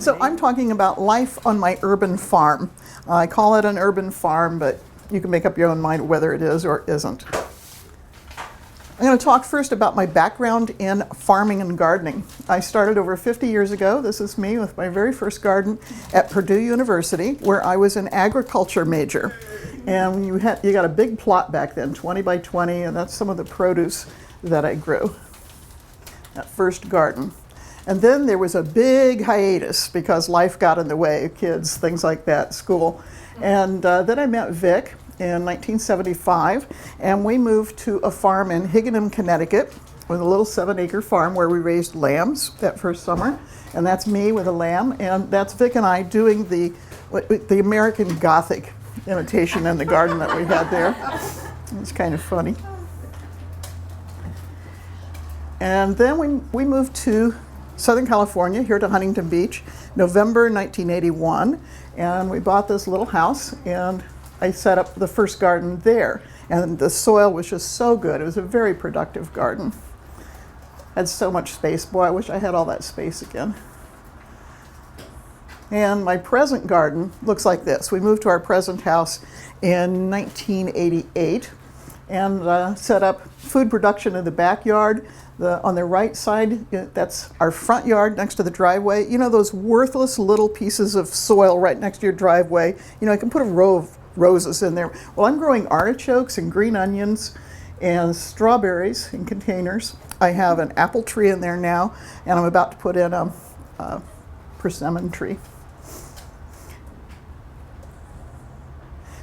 So I'm talking about life on my urban farm. I call it an urban farm, but you can make up your own mind whether it is or isn't. I'm going to talk first about my background in farming and gardening. I started over 50 years ago. This is me with my very first garden at Purdue University, where I was an agriculture major. And you got a big plot back then, 20 by 20, and that's some of the produce that I grew. That first garden. And then there was a big hiatus because life got in the way, kids, things like that, school. And then I met Vic in 1975, and we moved to a farm in Higganum, Connecticut, with a little 7-acre farm where we raised lambs that first summer. And that's me with a lamb, and that's Vic and I doing the American Gothic imitation in the garden that we had there. It's kind of funny. And then we moved to Southern California, here to Huntington Beach, November 1981, and we bought this little house, and I set up the first garden there, and the soil was just so good. It was a very productive garden. Had so much space. Boy, I wish I had all that space again. And my present garden looks like this. We moved to our present house in 1988 and set up food production in the backyard. On the right side, that's our front yard next to the driveway. You know those worthless little pieces of soil right next to your driveway? You know, I can put a row of roses in there. Well, I'm growing artichokes and green onions and strawberries in containers. I have an apple tree in there now, and I'm about to put in a persimmon tree.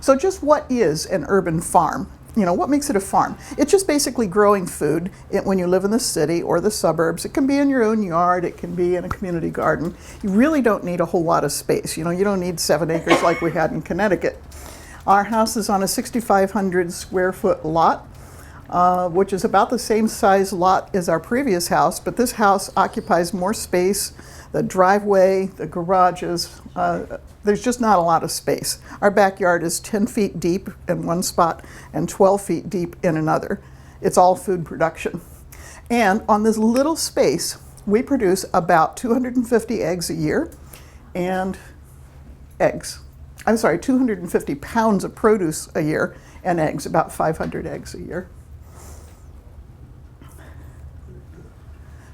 So just what is an urban farm? You know, what makes it a farm? It's just basically growing food when you live in the city or the suburbs. It can be in your own yard, it can be in a community garden. You really don't need a whole lot of space. You know, you don't need 7 acres like we had in Connecticut. Our house is on a 6,500 square foot lot, which is about the same size lot as our previous house, but this house occupies more space. The driveway, the garages, there's just not a lot of space. Our backyard is 10 feet deep in one spot and 12 feet deep in another. It's all food production. And on this little space, we produce about 250 eggs a year and 250 pounds of produce a year and eggs, about 500 eggs a year.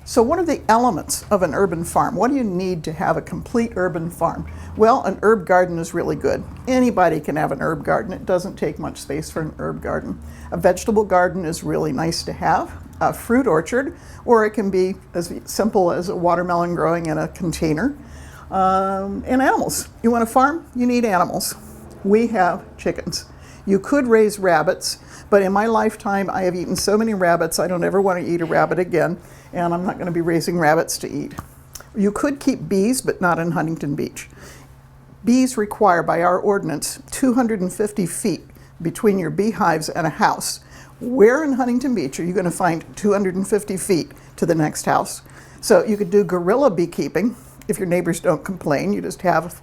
So what are the elements of an urban farm? What do you need to have a complete urban farm? Well, an herb garden is really good. Anybody can have an herb garden. It doesn't take much space for an herb garden. A vegetable garden is really nice to have. A fruit orchard, or it can be as simple as a watermelon growing in a container. And animals. You want a farm? You need animals. We have chickens. You could raise rabbits, but in my lifetime I have eaten so many rabbits I don't ever want to eat a rabbit again, and I'm not going to be raising rabbits to eat. You could keep bees, but not in Huntington Beach. Bees require, by our ordinance, 250 feet between your beehives and a house. Where in Huntington Beach are you going to find 250 feet to the next house? So you could do guerrilla beekeeping. If your neighbors don't complain, you just have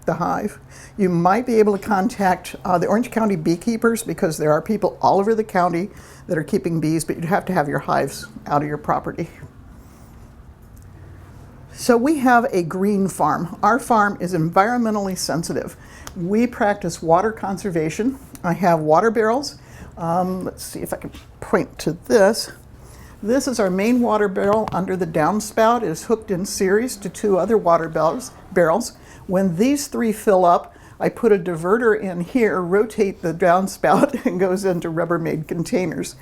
the hive. You might be able to contact the Orange County beekeepers, because there are people all over the county that are keeping bees, but you'd have to have your hives out of your property. So we have a green farm. Our farm is environmentally sensitive. We practice water conservation. I have water barrels. Let's see if I can point to this. This is our main water barrel under the downspout. It is hooked in series to 2 other water barrels. When these 3 fill up, I put a diverter in here, rotate the downspout, and goes into Rubbermaid containers.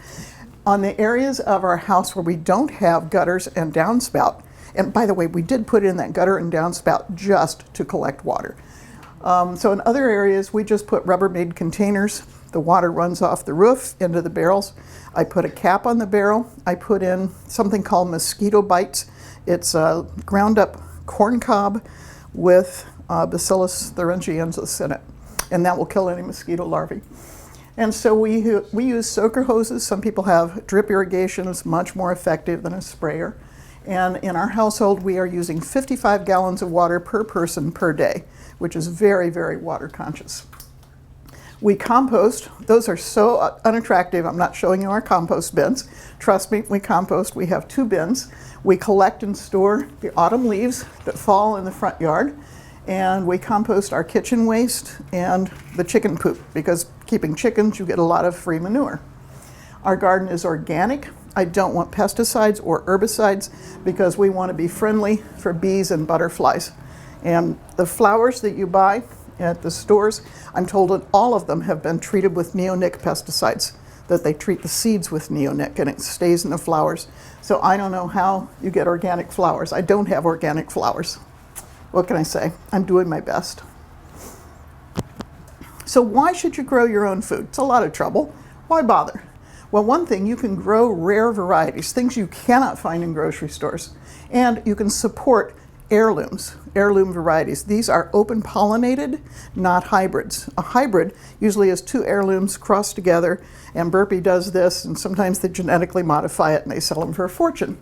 On the areas of our house where we don't have gutters and downspout, and by the way, we did put in that gutter and downspout just to collect water. So in other areas, we just put Rubbermaid containers. The water runs off the roof into the barrels. I put a cap on the barrel. I put in something called mosquito bites. It's ground up corn cob with Bacillus thuringiensis in it, and that will kill any mosquito larvae. And so we use soaker hoses. Some people have drip irrigation. It's much more effective than a sprayer. And in our household, we are using 55 gallons of water per person per day, which is very, very water conscious. We compost. Those are so unattractive. I'm not showing you our compost bins. Trust me, we compost. We have 2 bins. We collect and store the autumn leaves that fall in the front yard, and we compost our kitchen waste and the chicken poop, because keeping chickens, you get a lot of free manure. Our garden is organic. I don't want pesticides or herbicides because we want to be friendly for bees and butterflies. And the flowers that you buy at the stores, I'm told that all of them have been treated with neonic pesticides, that they treat the seeds with neonic and it stays in the flowers. So I don't know how you get organic flowers. I don't have organic flowers. What can I say? I'm doing my best. So why should you grow your own food? It's a lot of trouble. Why bother? Well, one thing, you can grow rare varieties, things you cannot find in grocery stores. And you can support heirlooms, heirloom varieties. These are open pollinated, not hybrids. A hybrid usually has two heirlooms crossed together, and Burpee does this, and sometimes they genetically modify it and they sell them for a fortune.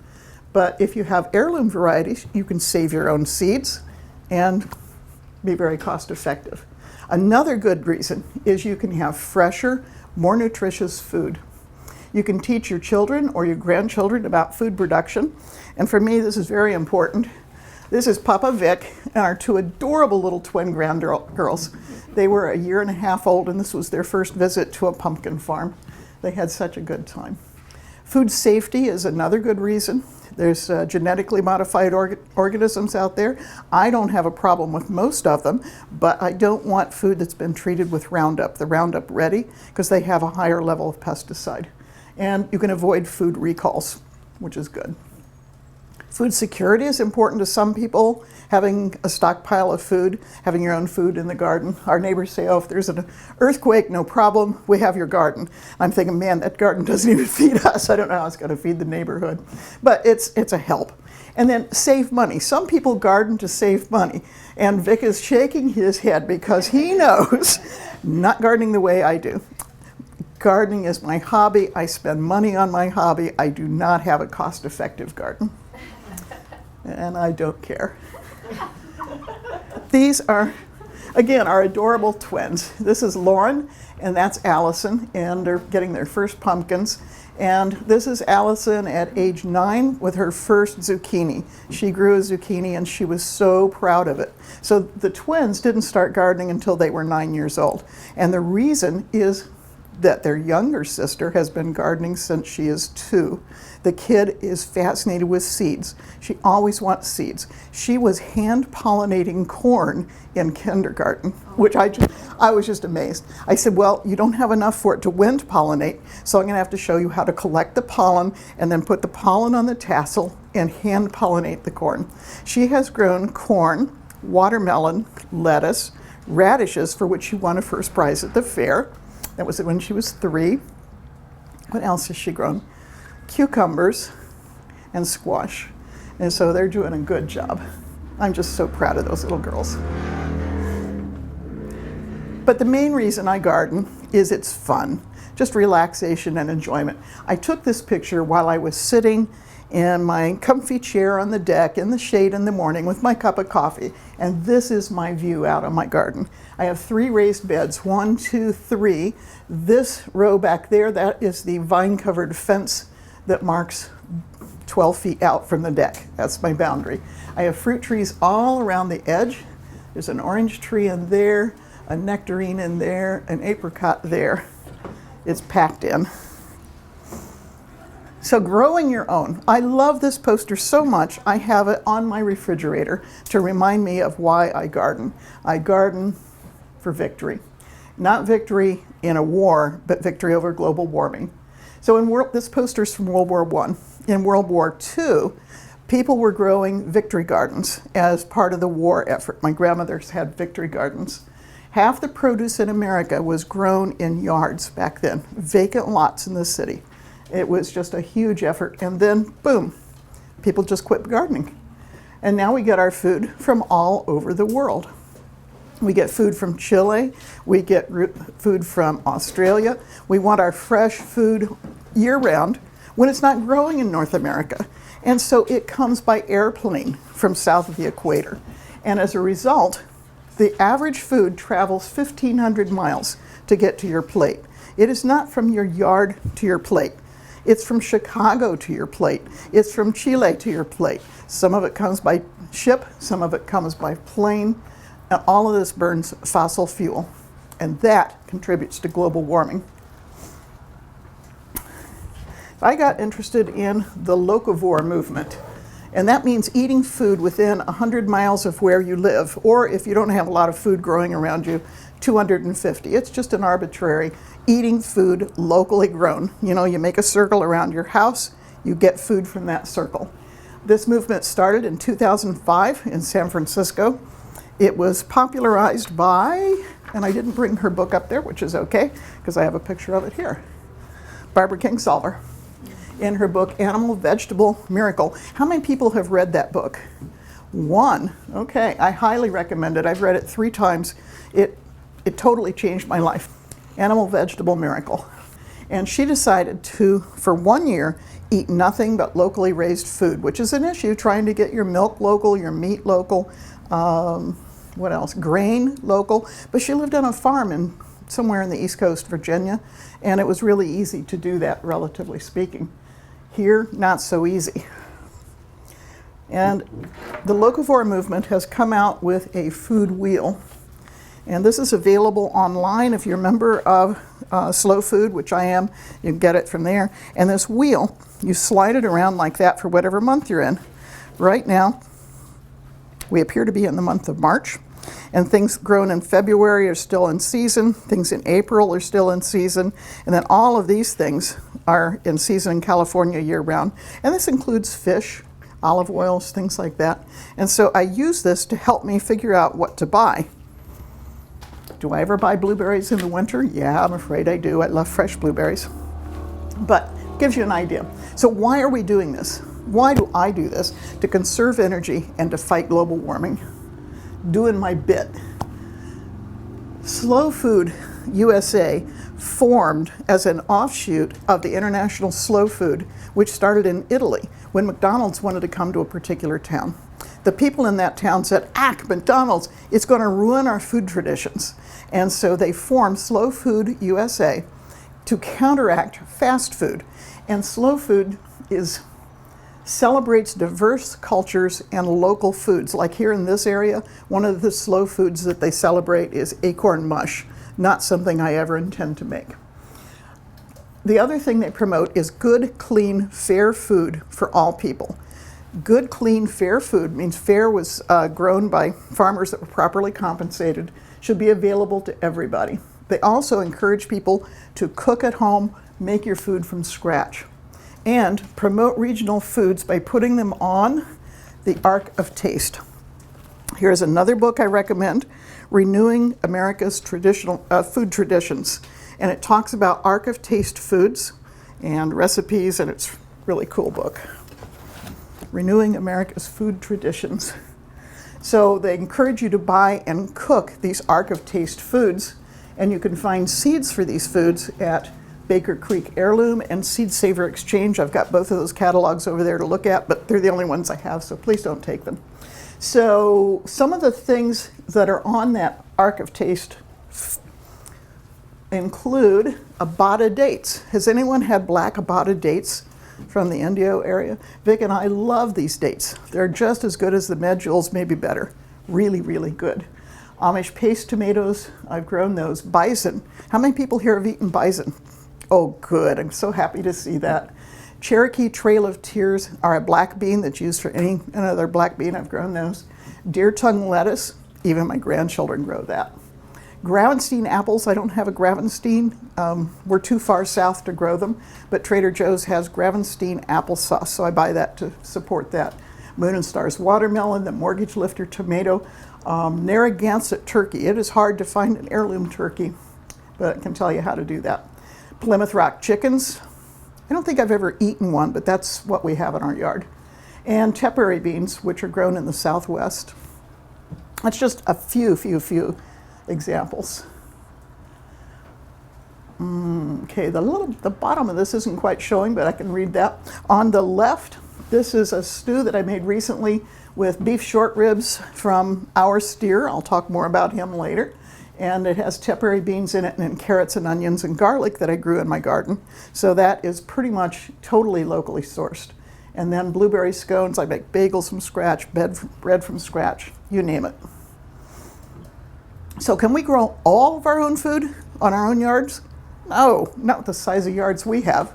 But if you have heirloom varieties, you can save your own seeds and be very cost effective. Another good reason is you can have fresher, more nutritious food. You can teach your children or your grandchildren about food production, and for me this is very important. This is Papa Vic and our two adorable little twin girls. They were a year and a half old, and this was their first visit to a pumpkin farm. They had such a good time. Food safety is another good reason. There's genetically modified organisms out there. I don't have a problem with most of them, but I don't want food that's been treated with Roundup, the Roundup Ready, because they have a higher level of pesticide. And you can avoid food recalls, which is good. Food security is important to some people, having a stockpile of food, having your own food in the garden. Our neighbors say, oh, if there's an earthquake, no problem, we have your garden. I'm thinking, man, that garden doesn't even feed us. I don't know how it's going to feed the neighborhood. But it's a help. And then save money. Some people garden to save money. And Vic is shaking his head because he knows not gardening the way I do. Gardening is my hobby. I spend money on my hobby. I do not have a cost-effective garden. And I don't care. These are, again, our adorable twins. This is Lauren, and that's Allison, and they're getting their first pumpkins. And this is Allison at age 9 with her first zucchini. She grew a zucchini, and she was so proud of it. So the twins didn't start gardening until they were 9 years old. And the reason is that their younger sister has been gardening since she is 2. The kid is fascinated with seeds. She always wants seeds. She was hand pollinating corn in kindergarten, which I was just amazed. I said, well, you don't have enough for it to wind pollinate, so I'm gonna have to show you how to collect the pollen and then put the pollen on the tassel and hand pollinate the corn. She has grown corn, watermelon, lettuce, radishes, for which she won a first prize at the fair. That was when she was 3. What else has she grown? Cucumbers and squash. And so they're doing a good job. I'm just so proud of those little girls. But the main reason I garden is it's fun, just relaxation and enjoyment. I took this picture while I was sitting in my comfy chair on the deck in the shade in the morning with my cup of coffee. And this is my view out on my garden. I have 3 raised beds, 1, 2, 3. This row back there, that is the vine-covered fence that marks 12 feet out from the deck. That's my boundary. I have fruit trees all around the edge. There's an orange tree in there, a nectarine in there, an apricot there. It's packed in. So growing your own. I love this poster so much, I have it on my refrigerator to remind me of why I garden. I garden for victory. Not victory in a war, but victory over global warming. So this poster is from World War I. In World War II, people were growing victory gardens as part of the war effort. My grandmother's had victory gardens. Half the produce in America was grown in yards back then, vacant lots in the city. It was just a huge effort, and then boom, people just quit gardening. And now we get our food from all over the world. We get food from Chile, we get food from Australia. We want our fresh food year-round when it's not growing in North America. And so it comes by airplane from south of the equator. And as a result, the average food travels 1,500 miles to get to your plate. It is not from your yard to your plate. It's from Chicago to your plate. It's from Chile to your plate. Some of it comes by ship, some of it comes by plane, and all of this burns fossil fuel. And that contributes to global warming. I got interested in the locavore movement, and that means eating food within 100 miles of where you live, or if you don't have a lot of food growing around you, 250. It's just an arbitrary eating food locally grown. You know, you make a circle around your house, you get food from that circle. This movement started in 2005 in San Francisco. It was popularized by, and I didn't bring her book up there, which is okay, because I have a picture of it here, Barbara Kingsolver. In her book, Animal, Vegetable, Miracle. How many people have read that book? One. Okay, I highly recommend it. I've read it 3 times. It totally changed my life. Animal, Vegetable, Miracle. And she decided to, for 1 year, eat nothing but locally raised food, which is an issue, trying to get your milk local, your meat local, what else? Grain local. But she lived on a farm somewhere in the East Coast, Virginia, and it was really easy to do that, relatively speaking. Here, not so easy. And the locavore movement has come out with a food wheel. And this is available online if you're a member of Slow Food, which I am. You can get it from there. And this wheel, you slide it around like that for whatever month you're in. Right now, we appear to be in the month of March. And things grown in February are still in season. Things in April are still in season. And then all of these things are in season in California year-round. And this includes fish, olive oils, things like that. And so I use this to help me figure out what to buy. Do I ever buy blueberries in the winter? Yeah, I'm afraid I do. I love fresh blueberries. But it gives you an idea. So why are we doing this? Why do I do this? To conserve energy and to fight global warming. Doing my bit. Slow Food USA formed as an offshoot of the International Slow Food, which started in Italy when McDonald's wanted to come to a particular town. The people in that town said, McDonald's, it's going to ruin our food traditions. And so they formed Slow Food USA to counteract fast food. And slow food celebrates diverse cultures and local foods. Like here in this area, one of the slow foods that they celebrate is acorn mush, not something I ever intend to make. The other thing they promote is good, clean, fair food for all people. Good, clean, fair food means fair was grown by farmers that were properly compensated, should be available to everybody. They also encourage people to cook at home, make your food from scratch, and promote regional foods by putting them on the Arc of Taste. Here's another book I recommend, Renewing America's Traditional Food Traditions. And it talks about Arc of Taste foods and recipes, and it's a really cool book. Renewing America's Food Traditions. So they encourage you to buy and cook these Arc of Taste foods, and you can find seeds for these foods at Baker Creek Heirloom and Seed Saver Exchange. I've got both of those catalogs over there to look at, but they're the only ones I have, so please don't take them. So some of the things that are on that Arc of Taste include abada dates. Has anyone had black abada dates from the Indio area? Vic and I love these dates. They're just as good as the medules, maybe better. Really, really good. Amish paste tomatoes, I've grown those. Bison. How many people here have eaten bison? Oh, good. I'm so happy to see that. Cherokee Trail of Tears are a black bean that's used for any other black bean. I've grown those. Deer tongue lettuce. Even my grandchildren grow that. Gravenstein apples. I don't have a Gravenstein. We're too far south to grow them, but Trader Joe's has Gravenstein applesauce, so I buy that to support that. Moon and Stars watermelon, the Mortgage Lifter tomato, Narragansett turkey. It is hard to find an heirloom turkey, but I can tell you how to do that. Plymouth Rock chickens. I don't think I've ever eaten one, but that's what we have in our yard. And tepary beans, which are grown in the Southwest. That's just a few examples. Okay, the bottom of this isn't quite showing, but I can read that. On the left, this is a stew that I made recently with beef short ribs from our steer. I'll talk more about him later. And it has temporary beans in it, and carrots and onions and garlic that I grew in my garden. So that is pretty much totally locally sourced. And then blueberry scones, I make bagels from scratch, bread from scratch, you name it. So can we grow all of our own food on our own yards? No, not the size of yards we have.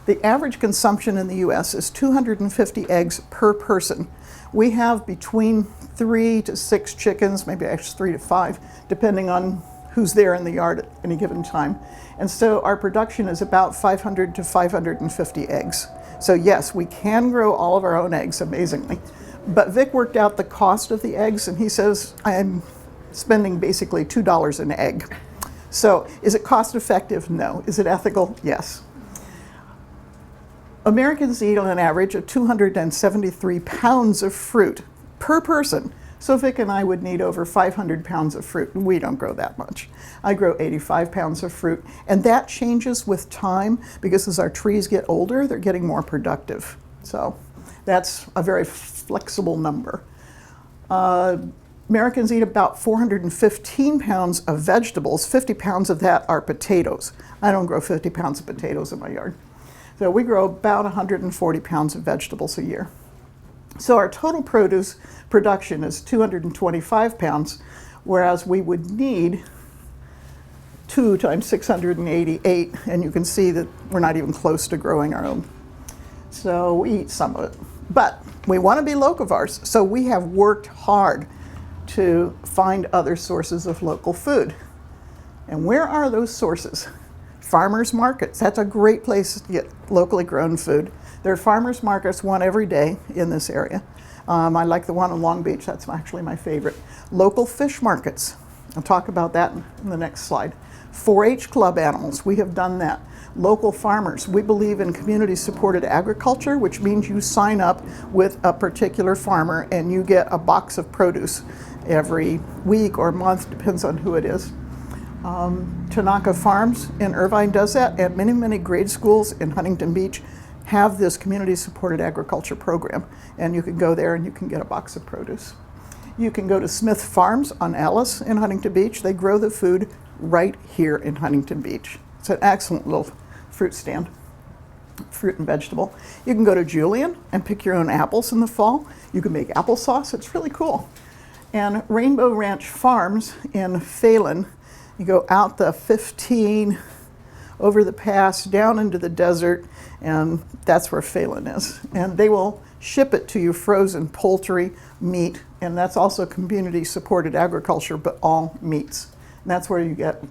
The average consumption in the US is 250 eggs per person. We have between 3 to 6 chickens, maybe actually 3 to 5, depending on who's there in the yard at any given time. And so our production is about 500 to 550 eggs. So yes, we can grow all of our own eggs, amazingly. But Vic worked out the cost of the eggs, and he says, I'm spending basically $2 an egg. So is it cost effective? No. Is it ethical? Yes. Americans eat on an average of 273 pounds of fruit per person. So Vic and I would need over 500 pounds of fruit, and we don't grow that much. I grow 85 pounds of fruit, and that changes with time because as our trees get older, they're getting more productive. So that's a very flexible number. Americans eat about 415 pounds of vegetables. 50 pounds of that are potatoes. I don't grow 50 pounds of potatoes in my yard. So we grow about 140 pounds of vegetables a year. So our total produce production is 225 pounds, whereas we would need 2 times 688, and you can see that we're not even close to growing our own. So we eat some of it. But we want to be locavores, so we have worked hard to find other sources of local food. And where are those sources? Farmers markets. That's a great place to get locally grown food. There are farmers markets, one every day in this area. I like the one in Long Beach. That's actually my favorite. Local fish markets. I'll talk about that in the next slide. 4-H club animals. We have done that. Local farmers. We believe in community-supported agriculture, which means you sign up with a particular farmer and you get a box of produce every week or month, depends on who it is. Tanaka Farms in Irvine does that, and many grade schools in Huntington Beach have this community-supported agriculture program, and you can go there and you can get a box of produce. You can go to Smith Farms on Ellis in Huntington Beach. They grow the food right here in Huntington Beach. It's an excellent little fruit stand, fruit and vegetable. You can go to Julian and pick your own apples in the fall. You can make applesauce. It's really cool. And Rainbow Ranch Farms in Phelan, you go out the 15, over the pass, down into the desert, and that's where Phelan is. And they will ship it to you frozen poultry, meat, and that's also community-supported agriculture, but all meats. And that's where you get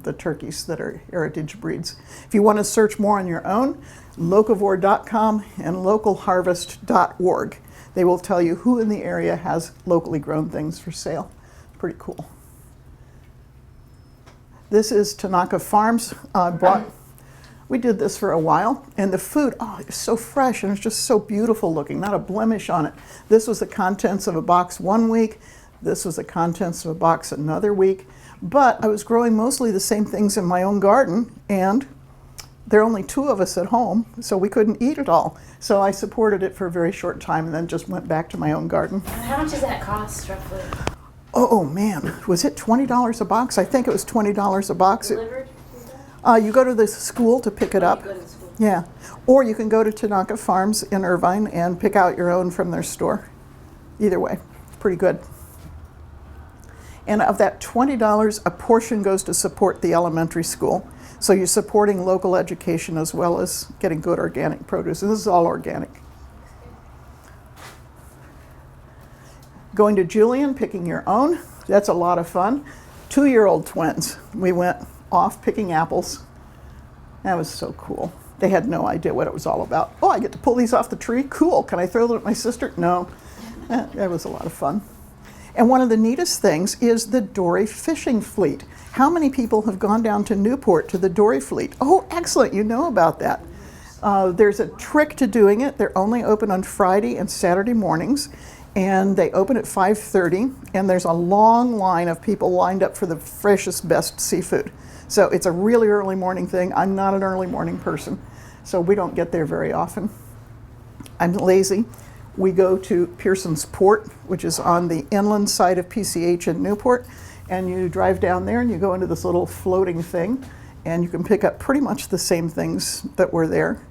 the turkeys that are heritage breeds. If you want to search more on your own, locavore.com and localharvest.org. They will tell you who in the area has locally grown things for sale. Pretty cool. This is Tanaka Farms. We did this for a while, and the food, it's so fresh and it's just so beautiful looking, not a blemish on it. This was the contents of a box one week. This was the contents of a box another week. But I was growing mostly the same things in my own garden, and there are only 2 of us at home, so we couldn't eat it all. So I supported it for a very short time and then just went back to my own garden. How much does that cost, roughly? Oh man, was it $20 a box? I think it was $20 a box. Delivered? You go to the school to pick it up. You go to the school. Yeah. Or you can go to Tanaka Farms in Irvine and pick out your own from their store. Either way, pretty good. And of that $20, a portion goes to support the elementary school. So you're supporting local education as well as getting good organic produce. And this is all organic. Going to Julian, picking your own. That's a lot of fun. 2-year-old twins. We went off picking apples. That was so cool. They had no idea what it was all about. Oh, I get to pull these off the tree? Cool. Can I throw them at my sister? No. That was a lot of fun. And one of the neatest things is the dory fishing fleet. How many people have gone down to Newport to the dory fleet? Oh, excellent. You know about that. There's a trick to doing it. They're only open on Friday and Saturday mornings. And they open at 5:30, and there's a long line of people lined up for the freshest, best seafood. So it's a really early morning thing. I'm not an early morning person, so we don't get there very often. I'm lazy. We go to Pearson's Port, which is on the inland side of PCH in Newport, And you drive down there and you go into this little floating thing, and you can pick up pretty much the same things that were there.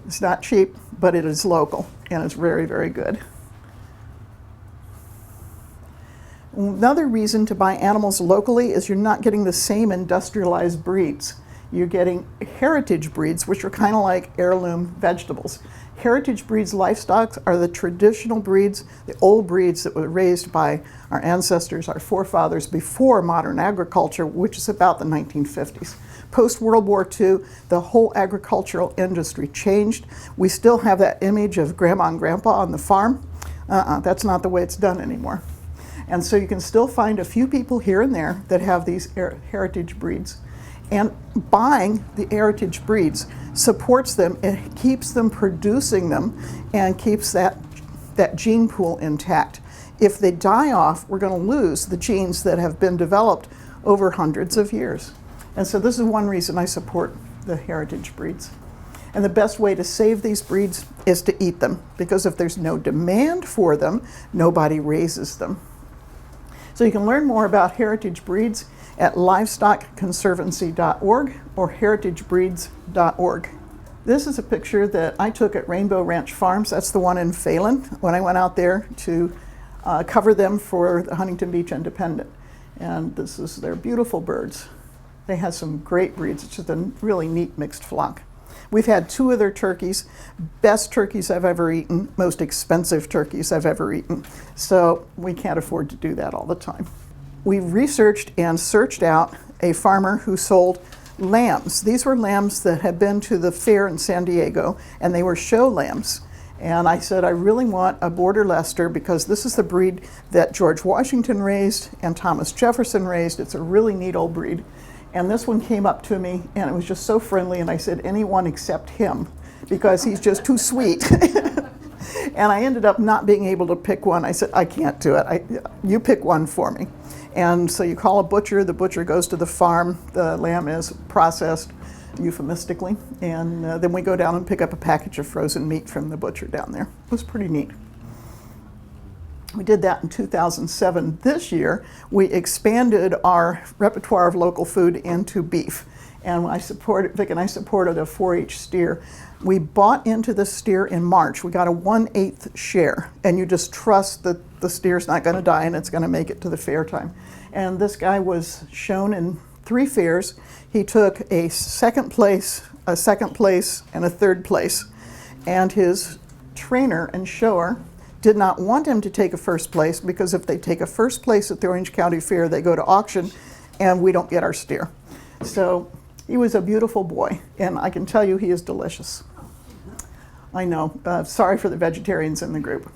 It's not cheap, but it is local, and it's very, very good. Another reason to buy animals locally is you're not getting the same industrialized breeds. You're getting heritage breeds, which are kind of like heirloom vegetables. Heritage breeds livestock are the traditional breeds, the old breeds that were raised by our ancestors, our forefathers, before modern agriculture, which is about the 1950s. Post-World War II, the whole agricultural industry changed. We still have that image of grandma and grandpa on the farm. That's not the way it's done anymore. And so you can still find a few people here and there that have these heritage breeds. And buying the heritage breeds supports them, it keeps them producing them, and keeps that gene pool intact. If they die off, we're going to lose the genes that have been developed over hundreds of years. And so this is one reason I support the heritage breeds. And the best way to save these breeds is to eat them, because if there's no demand for them, nobody raises them. So you can learn more about heritage breeds at livestockconservancy.org or heritagebreeds.org. This is a picture that I took at Rainbow Ranch Farms. That's the one in Phelan when I went out there to cover them for the Huntington Beach Independent. And this is their beautiful birds. They have some great breeds. It's just a really neat mixed flock. We've had 2 of their turkeys, best turkeys I've ever eaten, most expensive turkeys I've ever eaten. So we can't afford to do that all the time. We researched and searched out a farmer who sold lambs. These were lambs that had been to the fair in San Diego, and they were show lambs. And I said, I really want a Border Leicester because this is the breed that George Washington raised and Thomas Jefferson raised. It's a really neat old breed. And this one came up to me, and it was just so friendly, and I said, anyone except him, because he's just too sweet. And I ended up not being able to pick one. I said, I can't do it. You pick one for me. And so you call a butcher, the butcher goes to the farm, the lamb is processed euphemistically, and then we go down and pick up a package of frozen meat from the butcher down there. It was pretty neat. We did that in 2007. This year, we expanded our repertoire of local food into beef. And Vic and I supported a 4-H steer. We bought into the steer in March. We got a 1/8 share. And you just trust that the steer's not going to die and it's going to make it to the fair time. And this guy was shown in 3 fairs. He took a second place, and a third place. And his trainer and shower did not want him to take a first place, because if they take a first place at the Orange County Fair, they go to auction and we don't get our steer. So he was a beautiful boy, and I can tell you he is delicious. I know, sorry for the vegetarians in the group.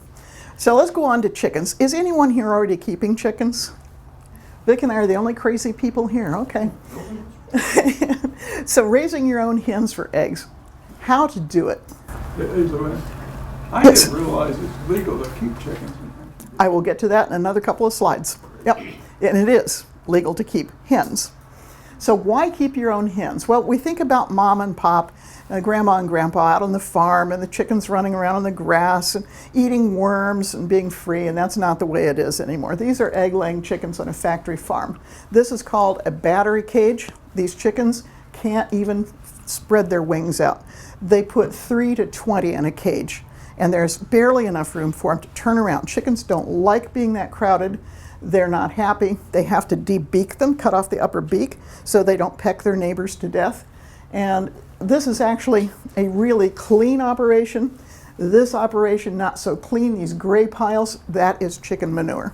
So let's go on to chickens. Is anyone here already keeping chickens? Vic and I are the only crazy people here, okay. So raising your own hens for eggs, how to do it? I didn't realize it's legal to keep chickens. I will get to that in another couple of slides. Yep, and it is legal to keep hens. So why keep your own hens? Well, we think about mom and pop, grandma and grandpa out on the farm, and the chickens running around on the grass and eating worms and being free, and that's not the way it is anymore. These are egg-laying chickens on a factory farm. This is called a battery cage. These chickens can't even spread their wings out. They put 3 to 20 in a cage, and there's barely enough room for them to turn around. Chickens don't like being that crowded. They're not happy. They have to de-beak them, cut off the upper beak so they don't peck their neighbors to death. And this is actually a really clean operation. This operation, not so clean. These gray piles, that is chicken manure.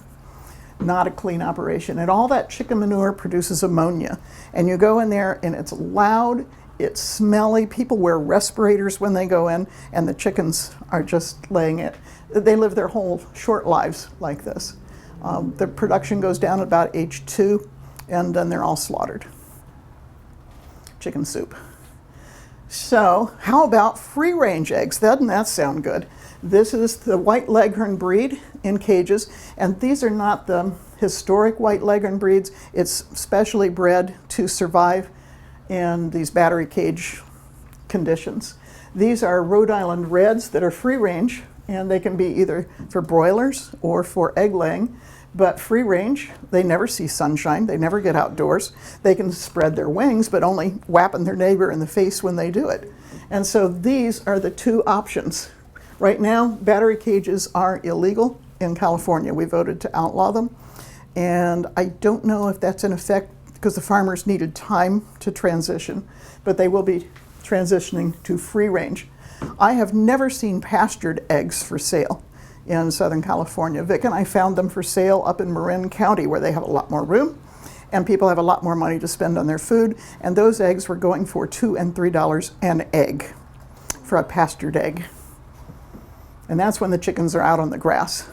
Not a clean operation. And all that chicken manure produces ammonia. And you go in there and it's loud, it's smelly. People wear respirators when they go in, and the chickens are just laying it. They live their whole short lives like this. The production goes down at about age 2, and then they're all slaughtered. Chicken soup. So how about free-range eggs? Doesn't that sound good? This is the white leghorn breed in cages, and these are not the historic white leghorn breeds. It's specially bred to survive in these battery cage conditions. These are Rhode Island Reds that are free range, and they can be either for broilers or for egg laying. But free range, they never see sunshine, they never get outdoors. They can spread their wings, but only whapping their neighbor in the face when they do it. And so these are the two options. Right now, battery cages are illegal in California. We voted to outlaw them. And I don't know if that's in effect because the farmers needed time to transition, but they will be transitioning to free range. I have never seen pastured eggs for sale in Southern California. Vic and I found them for sale up in Marin County where they have a lot more room and people have a lot more money to spend on their food, and those eggs were going for $2 and $3 an egg for a pastured egg. And that's when the chickens are out on the grass.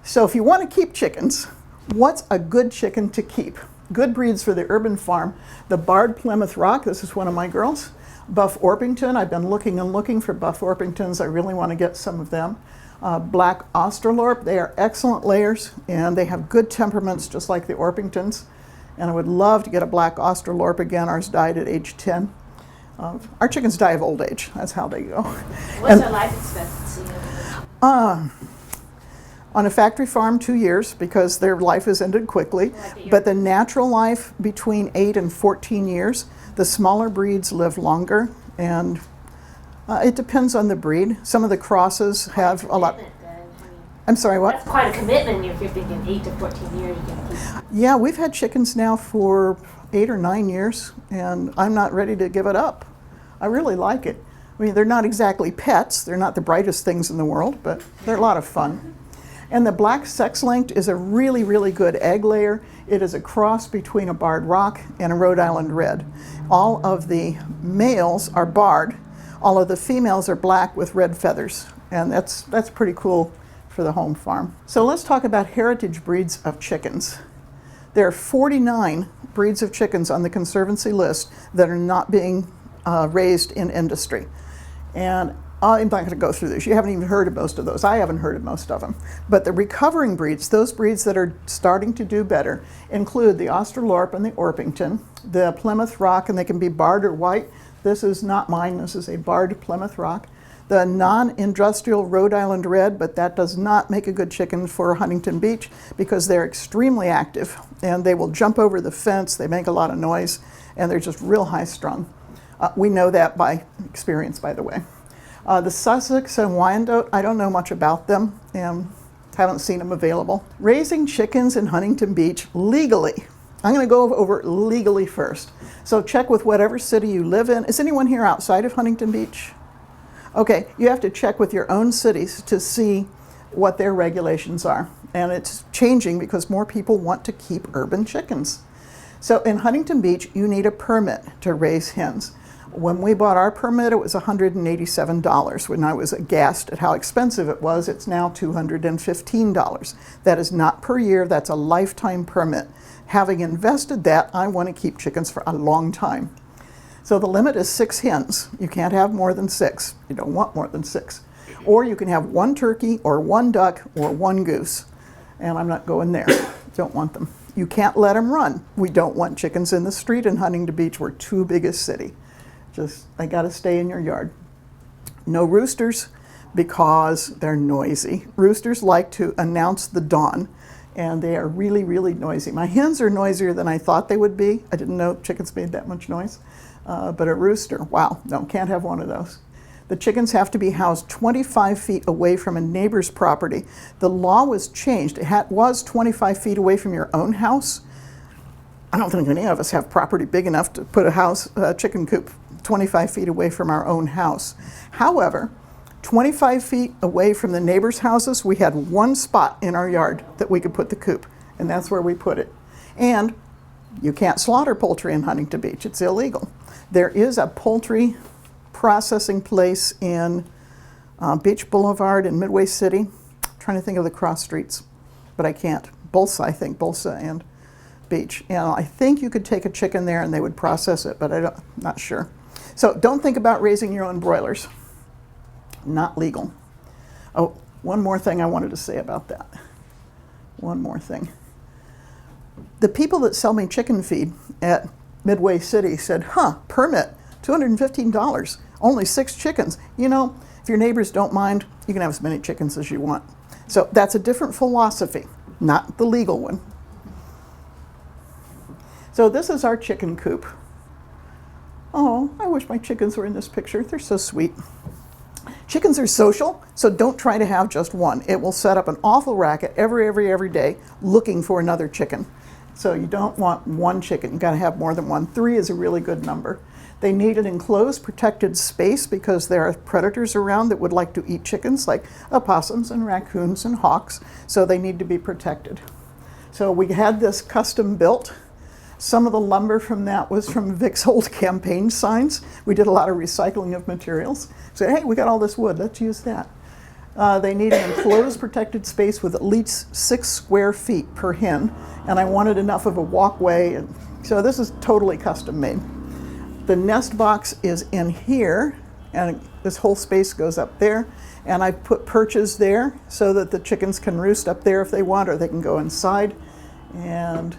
So if you want to keep chickens, what's a good chicken to keep? Good breeds for the urban farm. The Barred Plymouth Rock, this is one of my girls. Buff Orpington, I've been looking and looking for Buff Orpingtons. I really want to get some of them. Black Australorp, they are excellent layers and they have good temperaments just like the Orpingtons. And I would love to get a Black Australorp again. Ours died at age 10. Our chickens die of old age. That's how they go. What's their life expectancy? On a factory farm, 2 years because their life is ended quickly. But the natural life between 8 and 14 years. The smaller breeds live longer, and it depends on the breed. Some of the crosses have a lot. I'm sorry, what? That's quite a commitment if you're thinking 8 to 14 years. You're gonna keep. Yeah, we've had chickens now for 8 or 9 years, and I'm not ready to give it up. I really like it. I mean, they're not exactly pets. They're not the brightest things in the world, but they're a lot of fun. And the black sex-linked is a really, really good egg layer. It is a cross between a barred rock and a Rhode Island red. All of the males are barred. All of the females are black with red feathers. And that's pretty cool for the home farm. So let's talk about heritage breeds of chickens. There are 49 breeds of chickens on the Conservancy list that are not being raised in industry. And I'm not going to go through this. You haven't even heard of most of those. I haven't heard of most of them. But the recovering breeds, those breeds that are starting to do better, include the Australorp and the Orpington, the Plymouth Rock, and they can be barred or white. This is not mine. This is a barred Plymouth Rock. The non-industrial Rhode Island Red, but that does not make a good chicken for Huntington Beach because they're extremely active and they will jump over the fence. They make a lot of noise and they're just real high strung. We know that by experience, by the way. The Sussex and Wyandotte, I don't know much about them and haven't seen them available. Raising chickens in Huntington Beach legally. I'm going to go over legally first. So check with whatever city you live in. Is anyone here outside of Huntington Beach? Okay, you have to check with your own cities to see what their regulations are. And it's changing because more people want to keep urban chickens. So in Huntington Beach, you need a permit to raise hens. When we bought our permit, it was $187. When I was aghast at how expensive it was, it's now $215. That is not per year, that's a lifetime permit. Having invested that, I want to keep chickens for a long time. So the limit is 6 hens. You can't have more than 6. You don't want more than 6. Or you can have 1 turkey or 1 duck or 1 goose. And I'm not going there. Don't want them. You can't let them run. We don't want chickens in the street in Huntington Beach. We're too big a city. They got to stay in your yard. No roosters because they're noisy. Roosters like to announce the dawn, and they are really, really noisy. My hens are noisier than I thought they would be. I didn't know chickens made that much noise. But a rooster, wow, no, can't have one of those. The chickens have to be housed 25 feet away from a neighbor's property. The law was changed. It was 25 feet away from your own house. I don't think any of us have property big enough to put a chicken coop 25 feet away from our own house. However, 25 feet away from the neighbors' houses, we had 1 spot in our yard that we could put the coop, and that's where we put it. And you can't slaughter poultry in Huntington Beach. It's illegal. There is a poultry processing place in Beach Boulevard in Midway City. I'm trying to think of the cross streets, but I can't. Bolsa, I think, Bolsa and Beach. And I think you could take a chicken there and they would process it, but I'm not sure. So don't think about raising your own broilers. Not legal. Oh, one more thing I wanted to say about that. One more thing. The people that sell me chicken feed at Midway City said, permit, $215, only 6 chickens. You know, if your neighbors don't mind, you can have as many chickens as you want. So that's a different philosophy, not the legal one. So this is our chicken coop. Oh, I wish my chickens were in this picture. They're so sweet. Chickens are social, so don't try to have just one. It will set up an awful racket every day looking for another chicken. So you don't want one chicken. You got to have more than one. 3 is a really good number. They need an enclosed, protected space because there are predators around that would like to eat chickens, like opossums and raccoons and hawks, so they need to be protected. So we had this custom built. Some of the lumber from that was from Vic's old campaign signs. We did a lot of recycling of materials. So, hey, we got all this wood, let's use that. They need an enclosed, protected space with at least 6 square feet per hen, and I wanted enough of a walkway, and so this is totally custom made. The nest box is in here, and this whole space goes up there, and I put perches there so that the chickens can roost up there if they want, or they can go inside. And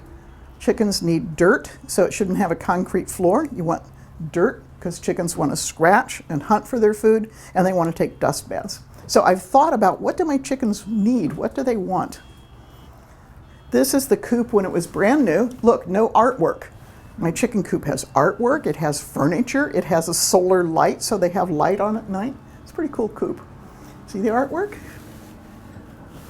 chickens need dirt, so it shouldn't have a concrete floor. You want dirt because chickens want to scratch and hunt for their food, and they want to take dust baths. So I've thought about, what do my chickens need? What do they want? This is the coop when it was brand new. Look, no artwork. My chicken coop has artwork, it has furniture, it has a solar light, so they have light on at night. It's a pretty cool coop. See the artwork?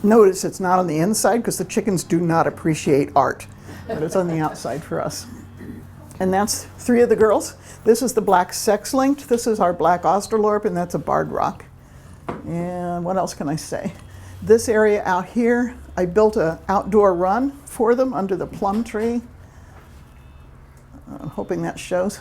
Notice it's not on the inside because the chickens do not appreciate art, but it's on the outside for us. And that's 3 of the girls. This is the black sex-linked, this is our black Australorp, and that's a barred rock. And what else can I say? This area out here, I built an outdoor run for them under the plum tree. I'm hoping that shows.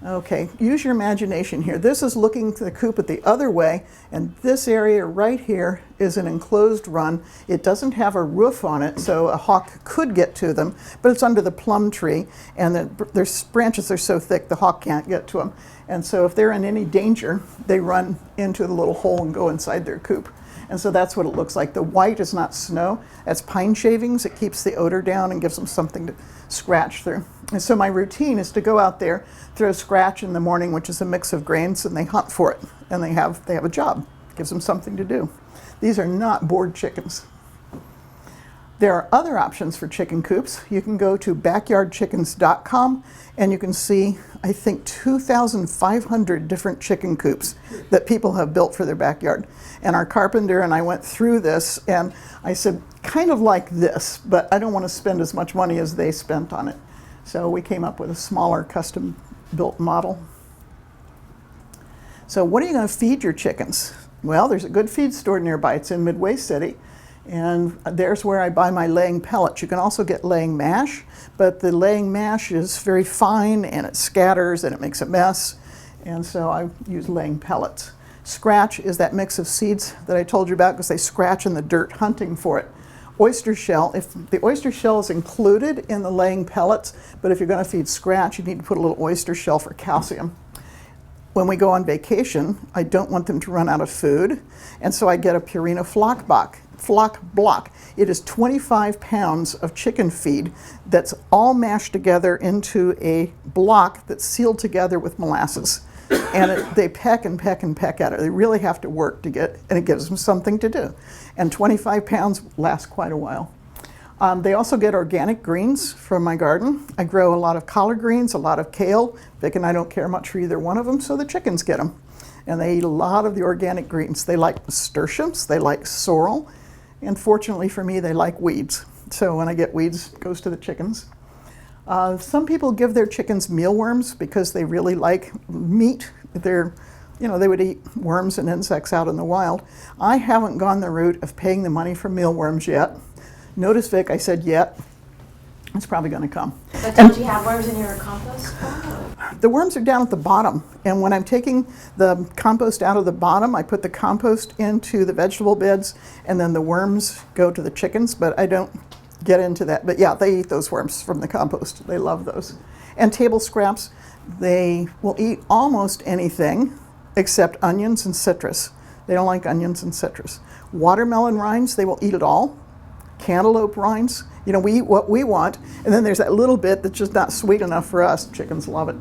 Okay, use your imagination here. This is looking to the coop at the other way, and this area right here is an enclosed run. It doesn't have a roof on it, so a hawk could get to them, but it's under the plum tree, and their branches are so thick the hawk can't get to them. And so if they're in any danger, they run into the little hole and go inside their coop. And so that's what it looks like. The white is not snow, that's pine shavings. It keeps the odor down and gives them something to scratch through. And so my routine is to go out there, throw scratch in the morning, which is a mix of grains, and they hunt for it. And they have a job. It gives them something to do. These are not bored chickens. There are other options for chicken coops. You can go to backyardchickens.com and you can see, I think, 2,500 different chicken coops that people have built for their backyard. And our carpenter and I went through this, and I said, kind of like this, but I don't want to spend as much money as they spent on it. So we came up with a smaller custom-built model. So what are you going to feed your chickens? Well, there's a good feed store nearby. It's in Midway City. And there's where I buy my laying pellets. You can also get laying mash, but the laying mash is very fine and it scatters and it makes a mess. And so I use laying pellets. Scratch is that mix of seeds that I told you about because they scratch in the dirt hunting for it. Oyster shell, if the oyster shell is included in the laying pellets, but if you're going to feed scratch, you need to put a little oyster shell for calcium. When we go on vacation, I don't want them to run out of food, and so I get a Purina flock block. It is 25 pounds of chicken feed that's all mashed together into a block that's sealed together with molasses. And they peck and peck and peck at it. They really have to work to get, and it gives them something to do. And 25 pounds lasts quite a while. They also get organic greens from my garden. I grow a lot of collard greens, a lot of kale. Vic and I don't care much for either one of them, so the chickens get them. And they eat a lot of the organic greens. They like nasturtiums, they like sorrel, and fortunately for me, they like weeds. So when I get weeds, it goes to the chickens. Some people give their chickens mealworms because they really like meat. They would eat worms and insects out in the wild. I haven't gone the route of paying the money for mealworms yet. Notice, Vic, I said yet. It's probably going to come. But don't you have worms in your compost? The worms are down at the bottom, and when I'm taking the compost out of the bottom, I put the compost into the vegetable beds, and then the worms go to the chickens, but I don't get into that. But yeah, they eat those worms from the compost. They love those. And table scraps, they will eat almost anything except onions and citrus. They don't like onions and citrus. Watermelon rinds, they will eat it all. Cantaloupe rinds, we eat what we want, and then there's that little bit that's just not sweet enough for us. Chickens love it.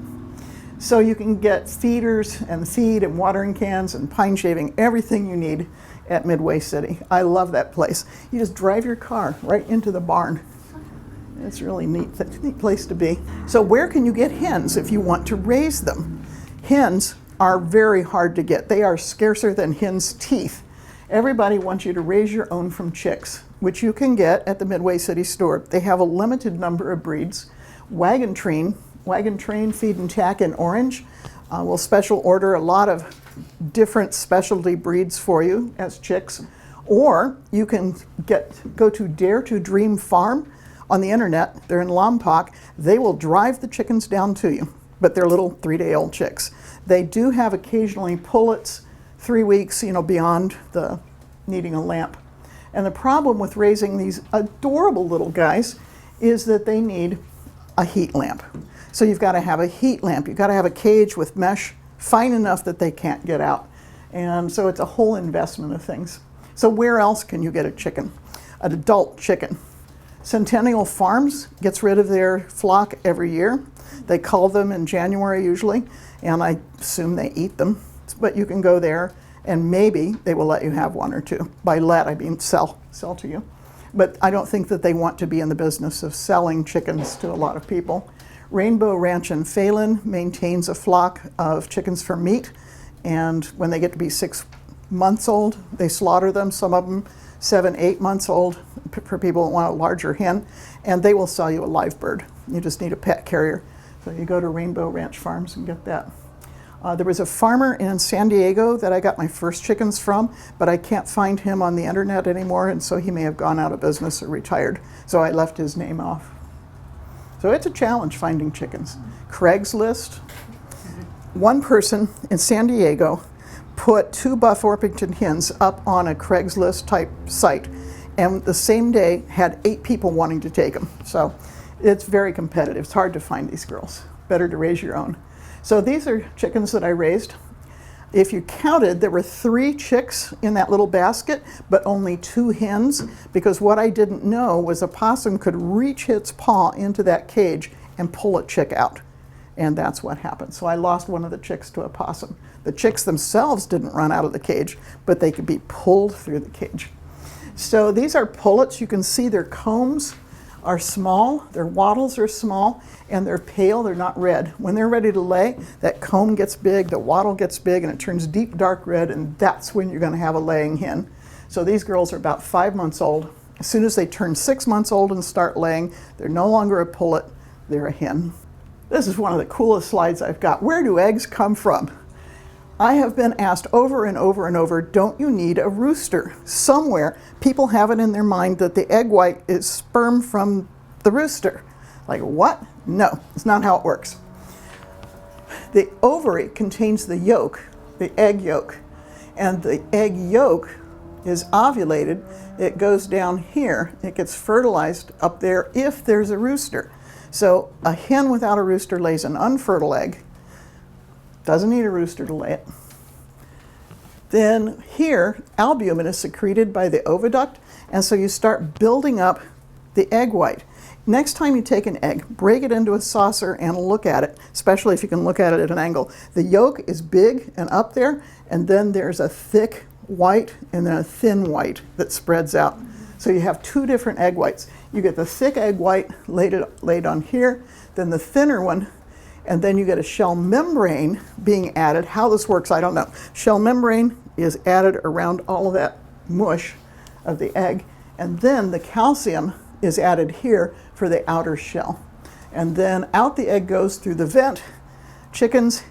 So you can get feeders and feed and watering cans and pine shaving, everything you need at Midway City. I love that place. You just drive your car right into the barn. It's a really neat place to be. So where can you get hens if you want to raise them? Hens are very hard to get. They are scarcer than hen's teeth. Everybody wants you to raise your own from chicks, which you can get at the Midway City store. They have a limited number of breeds. Wagon Train Feed and Tack in Orange will special order a lot of different specialty breeds for you as chicks. Or you can go to Dare to Dream Farm on the internet. They're in Lompoc. They will drive the chickens down to you, but they're little 3-day-old chicks. They do have occasionally pullets 3 weeks, beyond the needing a lamp. And the problem with raising these adorable little guys is that they need a heat lamp. So you've got to have a heat lamp. You've got to have a cage with mesh fine enough that they can't get out. And so it's a whole investment of things. So where else can you get a chicken? An adult chicken. Centennial Farms gets rid of their flock every year. They cull them in January usually, and I assume they eat them. But you can go there and maybe they will let you have one or two. By let, I mean sell to you. But I don't think that they want to be in the business of selling chickens to a lot of people. Rainbow Ranch in Phelan maintains a flock of chickens for meat, and when they get to be 6 months old, they slaughter them, some of them 7, 8 months old, for people that want a larger hen, and they will sell you a live bird. You just need a pet carrier. So you go to Rainbow Ranch Farms and get that. There was a farmer in San Diego that I got my first chickens from, but I can't find him on the internet anymore, and so he may have gone out of business or retired. So I left his name off. So it's a challenge finding chickens. Craigslist. One person in San Diego put 2 Buff Orpington hens up on a Craigslist type site, and the same day had 8 people wanting to take them. So it's very competitive. It's hard to find these girls. Better to raise your own. So these are chickens that I raised. If you counted, there were 3 chicks in that little basket, but only 2 hens, because what I didn't know was a possum could reach its paw into that cage and pull a chick out. And that's what happened. So I lost one of the chicks to a possum. The chicks themselves didn't run out of the cage, but they could be pulled through the cage. So these are pullets. You can see their combs are small, their wattles are small, and they're pale, they're not red. When they're ready to lay, that comb gets big, the wattle gets big, and it turns deep dark red, and that's when you're gonna have a laying hen. So these girls are about 5 months old. As soon as they turn 6 months old and start laying, they're no longer a pullet, they're a hen. This is one of the coolest slides I've got. Where do eggs come from? I have been asked over and over and over, don't you need a rooster? Somewhere, people have it in their mind that the egg white is sperm from the rooster. Like, what? No, it's not how it works. The ovary contains the yolk, the egg yolk, and the egg yolk is ovulated. It goes down here. It gets fertilized up there if there's a rooster. So a hen without a rooster lays an unfertile egg. Doesn't need a rooster to lay it. Then here, albumin is secreted by the oviduct, and so you start building up the egg white. Next time you take an egg, break it into a saucer and look at it, especially if you can look at it at an angle. The yolk is big and up there, and then there's a thick white and then a thin white that spreads out. So you have 2 different egg whites. You get the thick egg white laid on here, then the thinner one, and then you get a shell membrane being added. How this works, I don't know. Shell membrane is added around all of that mush of the egg, and then the calcium is added here for the outer shell. And then out the egg goes through the vent. Chickens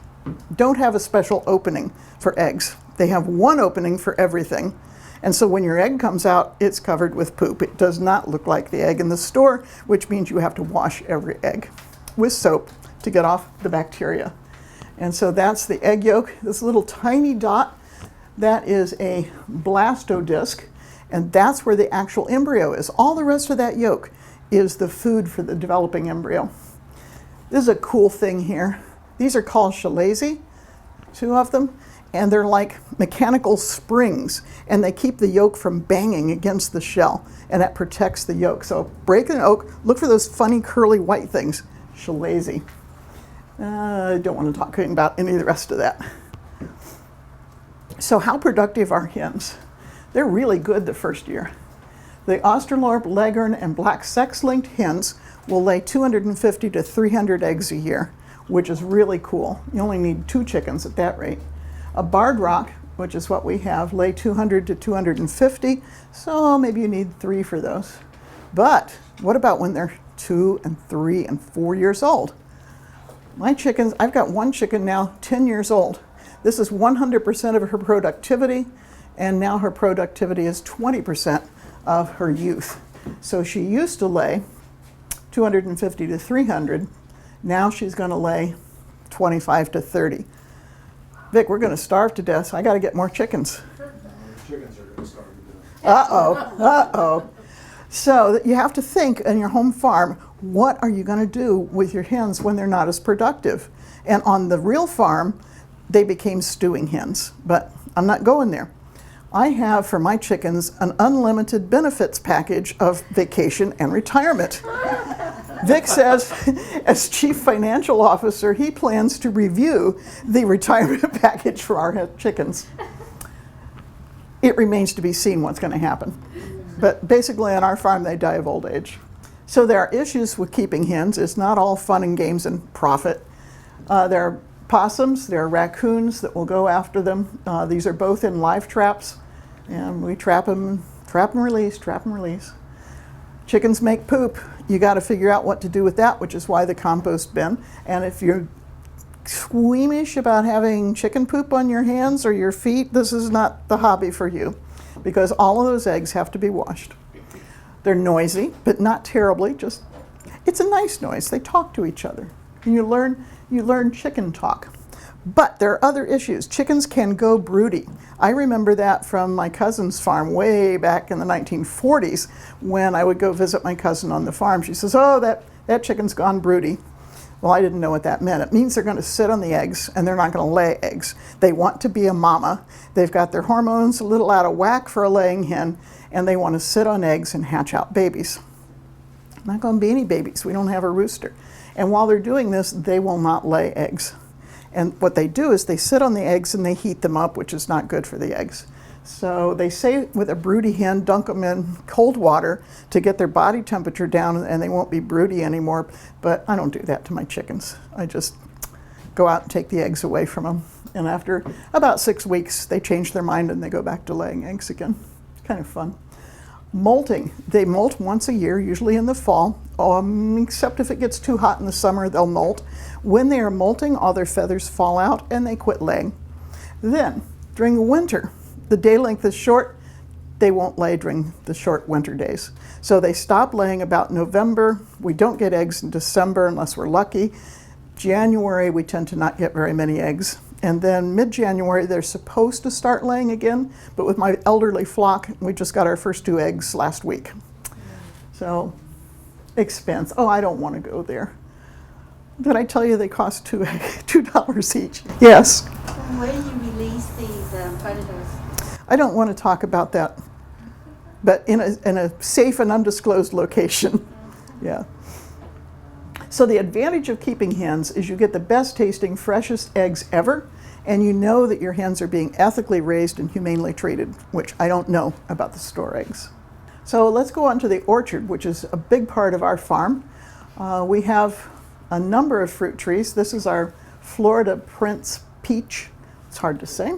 don't have a special opening for eggs. They have one opening for everything. And so when your egg comes out, it's covered with poop. It does not look like the egg in the store, which means you have to wash every egg with soap to get off the bacteria. And so that's the egg yolk. This little tiny dot, that is a blastodisc, and that's where the actual embryo is. All the rest of that yolk is the food for the developing embryo. This is a cool thing here. These are called chalazi, 2 of them, and they're like mechanical springs, and they keep the yolk from banging against the shell, and that protects the yolk. So break an oak, look for those funny curly white things, chalazi. I don't want to talk about any of the rest of that. So how productive are hens? They're really good the first year. The Australorp, Leghorn, and black sex-linked hens will lay 250 to 300 eggs a year, which is really cool. You only need 2 chickens at that rate. A barred rock, which is what we have, lay 200 to 250, so maybe you need 3 for those. But what about when they're 2 and 3 and 4 years old? My chickens, I've got one chicken now 10 years old. This is 100% of her productivity, and now her productivity is 20% of her youth. So she used to lay 250 to 300. Now she's going to lay 25 to 30. Vic, we're going to starve to death. So I got to get more chickens. Chickens are going to starve to death. Uh-oh. So you have to think in your home farm, what are you going to do with your hens when they're not as productive? And on the real farm, they became stewing hens, but I'm not going there. I have for my chickens an unlimited benefits package of vacation and retirement. Vic says, as chief financial officer, he plans to review the retirement package for our chickens. It remains to be seen what's going to happen. But basically on our farm, they die of old age. So there are issues with keeping hens. It's not all fun and games and profit. There are possums, there are raccoons that will go after them. These are both in live traps, and we trap them and release, trap and release. Chickens make poop. You got to figure out what to do with that, which is why the compost bin. And if you're squeamish about having chicken poop on your hands or your feet, this is not the hobby for you, because all of those eggs have to be washed. They're noisy, but not terribly. Just, it's a nice noise. They talk to each other. And you learn chicken talk. But there are other issues. Chickens can go broody. I remember that from my cousin's farm way back in the 1940s when I would go visit my cousin on the farm. She says, oh, that chicken's gone broody. Well, I didn't know what that meant. It means they're going to sit on the eggs and they're not going to lay eggs. They want to be a mama. They've got their hormones a little out of whack for a laying hen, and they want to sit on eggs and hatch out babies. Not going to be any babies. We don't have a rooster. And while they're doing this, they will not lay eggs. And what they do is they sit on the eggs and they heat them up, which is not good for the eggs. So they say with a broody hen, dunk them in cold water to get their body temperature down and they won't be broody anymore. But I don't do that to my chickens. I just go out and take the eggs away from them. And after about 6 weeks, they change their mind and they go back to laying eggs again. Kind of fun. Molting. They molt once a year, usually in the fall, except if it gets too hot in the summer, they'll molt. When they are molting, all their feathers fall out and they quit laying. Then, during the winter, the day length is short, they won't lay during the short winter days. So they stop laying about November. We don't get eggs in December unless we're lucky. January, we tend to not get very many eggs. And then mid-January, they're supposed to start laying again, but with my elderly flock, we just got our first 2 eggs last week. So, expense. Oh, I don't want to go there. Did I tell you they cost $2 each? Yes. Where do you release these predators? I don't want to talk about that, but in a safe and undisclosed location. Yeah. So the advantage of keeping hens is you get the best tasting, freshest eggs ever, and you know that your hens are being ethically raised and humanely treated, which I don't know about the store eggs. So let's go on to the orchard, which is a big part of our farm. We have a number of fruit trees. This is our Florida Prince peach. It's hard to say.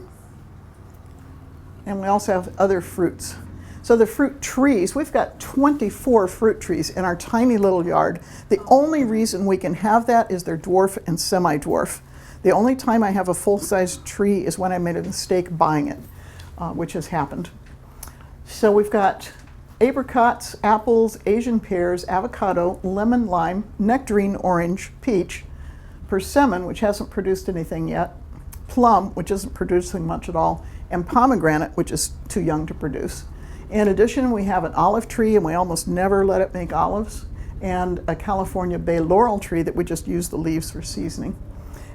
And we also have other fruits. So the fruit trees, we've got 24 fruit trees in our tiny little yard. The only reason we can have that is they're dwarf and semi-dwarf. The only time I have a full-size tree is when I made a mistake buying it, which has happened. So we've got apricots, apples, Asian pears, avocado, lemon, lime, nectarine, orange, peach, persimmon, which hasn't produced anything yet, plum, which isn't producing much at all, and pomegranate, which is too young to produce. In addition, we have an olive tree, and we almost never let it make olives, and a California bay laurel tree that we just use the leaves for seasoning.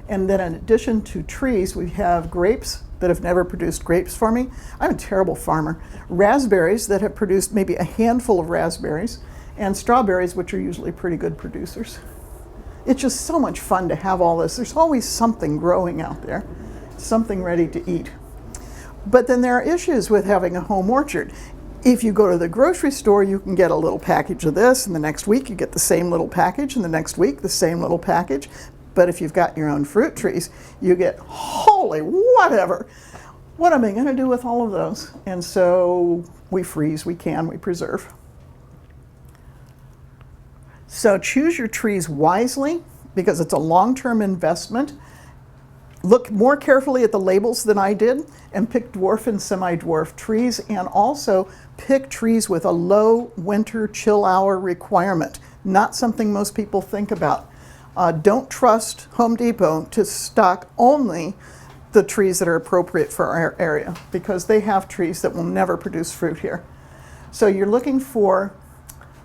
And then in addition to trees, we have grapes that have never produced grapes for me. I'm a terrible farmer. Raspberries that have produced maybe a handful of raspberries, and strawberries, which are usually pretty good producers. It's just so much fun to have all this. There's always something growing out there, something ready to eat. But then there are issues with having a home orchard. If you go to the grocery store, you can get a little package of this, and the next week you get the same little package, and the next week the same little package. But if you've got your own fruit trees, you get, holy whatever. What am I going to do with all of those? And so we freeze, we preserve. So choose your trees wisely because it's a long-term investment. Look more carefully at the labels than I did and pick dwarf and semi-dwarf trees, and also pick trees with a low winter chill hour requirement, not something most people think about. Don't trust Home Depot to stock only the trees that are appropriate for our area because they have trees that will never produce fruit here. So you're looking for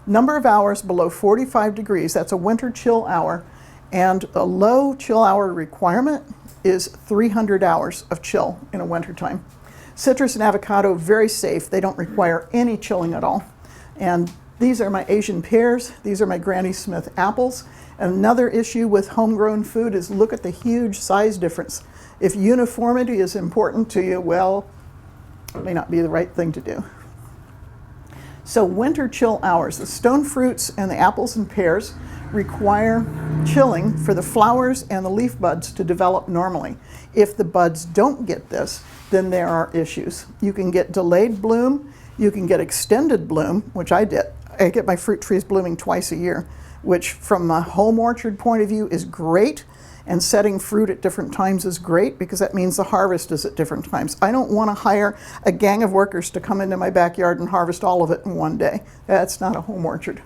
number of hours below 45 degrees, that's a winter chill hour, and a low chill hour requirement is 300 hours of chill in a winter time. Citrus and avocado, very safe. They don't require any chilling at all. And these are my Asian pears. These are my Granny Smith apples. Another issue with homegrown food is look at the huge size difference. If uniformity is important to you, well, it may not be the right thing to do. So winter chill hours, the stone fruits and the apples and pears require chilling for the flowers and the leaf buds to develop normally. If the buds don't get this, then there are issues. You can get delayed bloom, you can get extended bloom, which I did. I get my fruit trees blooming twice a year, which from a home orchard point of view is great, and setting fruit at different times is great because that means the harvest is at different times. I don't want to hire a gang of workers to come into my backyard and harvest all of it in one day. That's not a home orchard.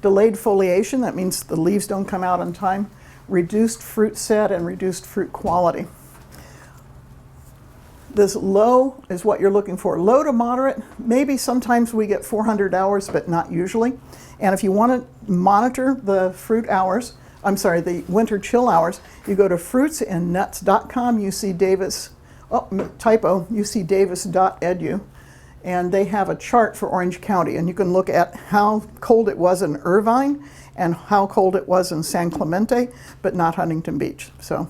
Delayed foliation, that means the leaves don't come out on time. Reduced fruit set and reduced fruit quality. This low is what you're looking for. Low to moderate, maybe sometimes we get 400 hours, but not usually. And if you want to monitor the fruit hours, the winter chill hours, you go to fruitsandnuts.com, UC Davis, ucdavis.edu. And they have a chart for Orange County, and you can look at how cold it was in Irvine and how cold it was in San Clemente, but not Huntington Beach. So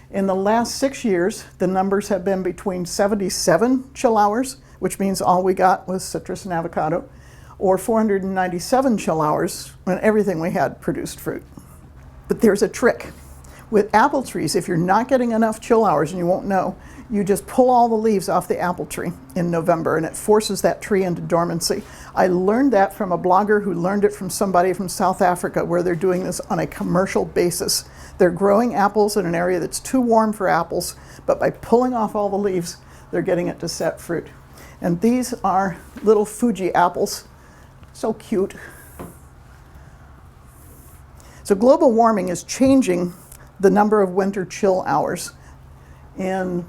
in the last 6 years, the numbers have been between 77 chill hours, which means all we got was citrus and avocado, or 497 chill hours when everything we had produced fruit. But there's a trick. With apple trees, if you're not getting enough chill hours, and you won't know, you just pull all the leaves off the apple tree in November, and it forces that tree into dormancy. I learned that from a blogger who learned it from somebody from South Africa, where they're doing this on a commercial basis. They're growing apples in an area that's too warm for apples, but by pulling off all the leaves, they're getting it to set fruit. And these are little Fuji apples. So cute. So global warming is changing the number of winter chill hours. And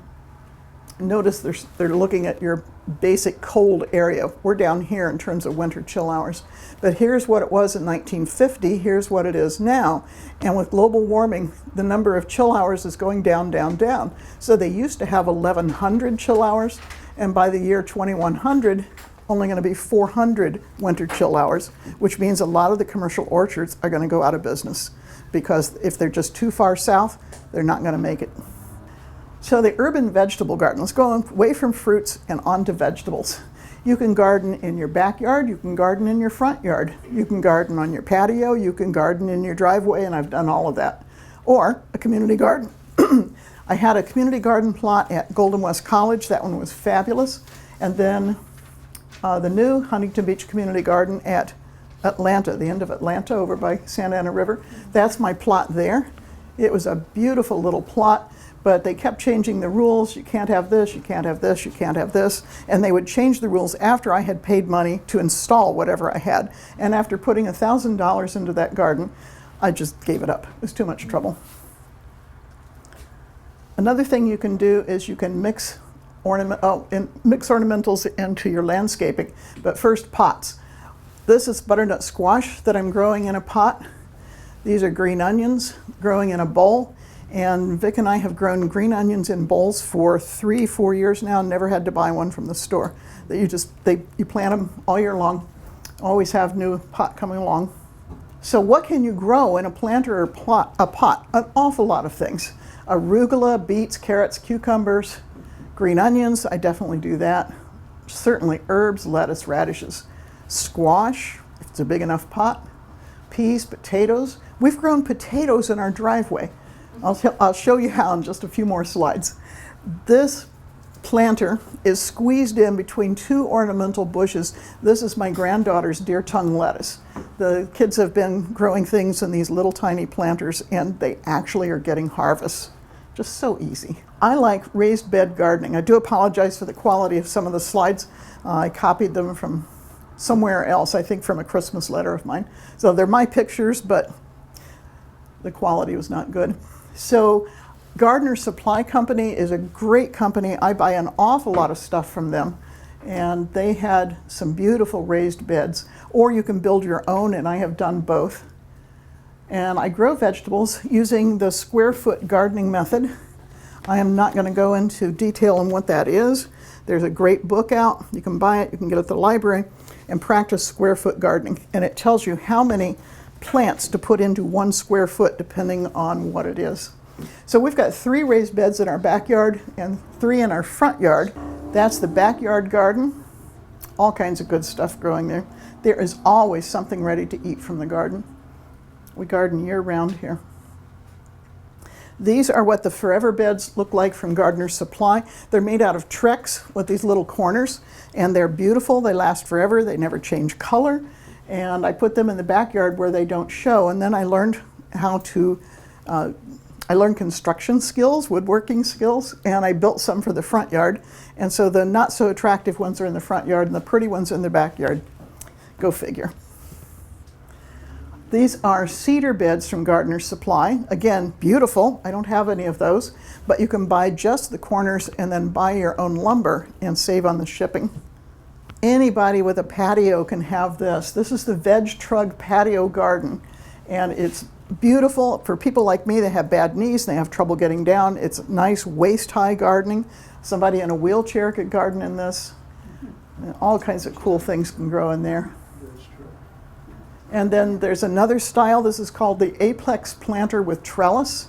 notice they're looking at your basic cold area. We're down here in terms of winter chill hours. But here's what it was in 1950, here's what it is now. And with global warming, the number of chill hours is going down, down, down. So they used to have 1,100 chill hours, and by the year 2100, only going to be 400 winter chill hours, which means a lot of the commercial orchards are going to go out of business because if they're just too far south, they're not going to make it. So the urban vegetable garden, let's go away from fruits and onto vegetables. You can garden in your backyard, you can garden in your front yard, you can garden on your patio, you can garden in your driveway, and I've done all of that. Or a community garden. I had a community garden plot at Golden West College, that one was fabulous. And then the new Huntington Beach Community Garden at Atlanta, the end of Atlanta over by Santa Ana River. That's my plot there. It was a beautiful little plot, but they kept changing the rules. You can't have this, you can't have this, you can't have this. And they would change the rules after I had paid money to install whatever I had. And after putting $1,000 into that garden, I just gave it up. It was too much trouble. Another thing you can do is you can mix ornamentals into your landscaping. But first, pots. This is butternut squash that I'm growing in a pot. These are green onions growing in a bowl. And Vic and I have grown green onions in bowls for 3-4 years now and never had to buy one from the store. That you plant them all year long, always have new pot coming along. So what can you grow in a planter or a pot? An awful lot of things. Arugula, beets, carrots, cucumbers, Green onions, I definitely do that. Certainly herbs, lettuce, radishes. Squash, if it's a big enough pot. Peas, potatoes. We've grown potatoes in our driveway. I'll show you how in just a few more slides. This planter is squeezed in between two ornamental bushes. This is my granddaughter's deer tongue lettuce. The kids have been growing things in these little tiny planters, and they actually are getting harvests. Just so easy. I like raised bed gardening. I do apologize for the quality of some of the slides. I copied them from somewhere else, I think from a Christmas letter of mine. So they're my pictures, but the quality was not good. So Gardener Supply Company is a great company. I buy an awful lot of stuff from them, and they had some beautiful raised beds, or you can build your own, and I have done both. And I grow vegetables using the square foot gardening method. I am not going to go into detail on what that is. There's a great book out. You can buy it, you can get it at the library, and practice square foot gardening. And it tells you how many plants to put into 1 square foot depending on what it is. So we've got 3 raised beds in our backyard and 3 in our front yard. That's the backyard garden. All kinds of good stuff growing there. There is always something ready to eat from the garden. We garden year-round here. These are what the forever beds look like from Gardener Supply. They're made out of Trex with these little corners, and they're beautiful. They last forever. They never change color. And I put them in the backyard where they don't show. And then I learned how to, I learned construction skills, woodworking skills, and I built some for the front yard. And so the not so attractive ones are in the front yard and the pretty ones in the backyard. Go figure. These are cedar beds from Gardener Supply. Again, beautiful. I don't have any of those, but you can buy just the corners and then buy your own lumber and save on the shipping. Anybody with a patio can have this. This is the Veg Trug Patio Garden, and it's beautiful for people like me that have bad knees and they have trouble getting down. It's nice waist-high gardening. Somebody in a wheelchair could garden in this. And all kinds of cool things can grow in there. And then there's another style. This is called the Apex Planter with Trellis.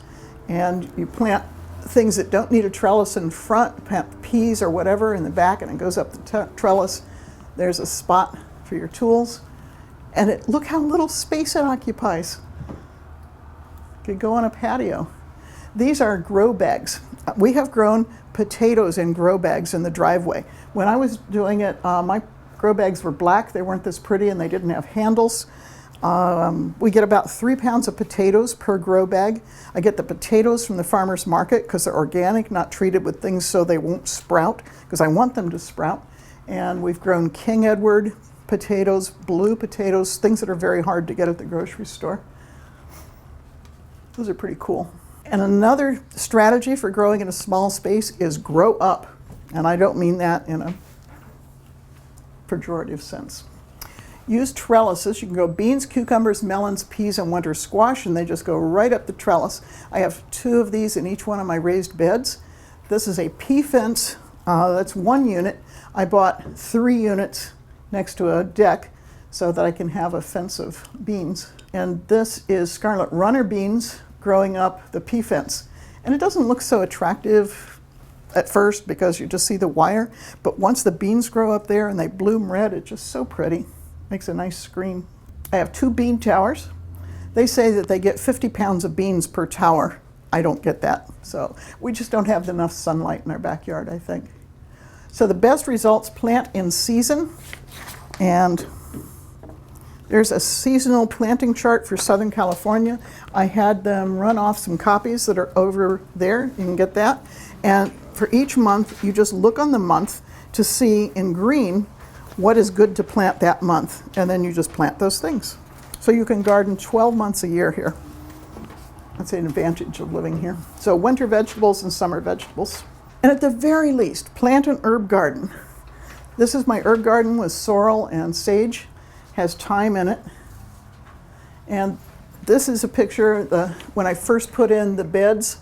And you plant things that don't need a trellis in front, plant peas or whatever in the back, and it goes up the trellis. There's a spot for your tools. And look how little space it occupies. Could go on a patio. These are grow bags. We have grown potatoes in grow bags in the driveway. When I was doing it, my grow bags were black. They weren't this pretty, and they didn't have handles. We get about 3 pounds of potatoes per grow bag. I get the potatoes from the farmer's market because they're organic, not treated with things so they won't sprout, because I want them to sprout. And we've grown King Edward potatoes, blue potatoes, things that are very hard to get at the grocery store. Those are pretty cool. And another strategy for growing in a small space is grow up. And I don't mean that in a pejorative sense. Use trellises. You can go beans, cucumbers, melons, peas, and winter squash, and they just go right up the trellis. I have 2 of these in each one of my raised beds. This is a pea fence. That's 1 unit. I bought 3 units next to a deck so that I can have a fence of beans. And this is scarlet runner beans growing up the pea fence. And it doesn't look so attractive at first because you just see the wire, but once the beans grow up there and they bloom red, it's just so pretty. Makes a nice screen. I have 2 bean towers. They say that they get 50 pounds of beans per tower. I don't get that. So we just don't have enough sunlight in our backyard, I think. So the best results, plant in season. And there's a seasonal planting chart for Southern California. I had them run off some copies that are over there. You can get that. And for each month, you just look on the month to see in green what is good to plant that month. And then you just plant those things. So you can garden 12 months a year here. That's an advantage of living here. So winter vegetables and summer vegetables. And at the very least, plant an herb garden. This is my herb garden with sorrel and sage. Has thyme in it. And this is a picture when I first put in the beds.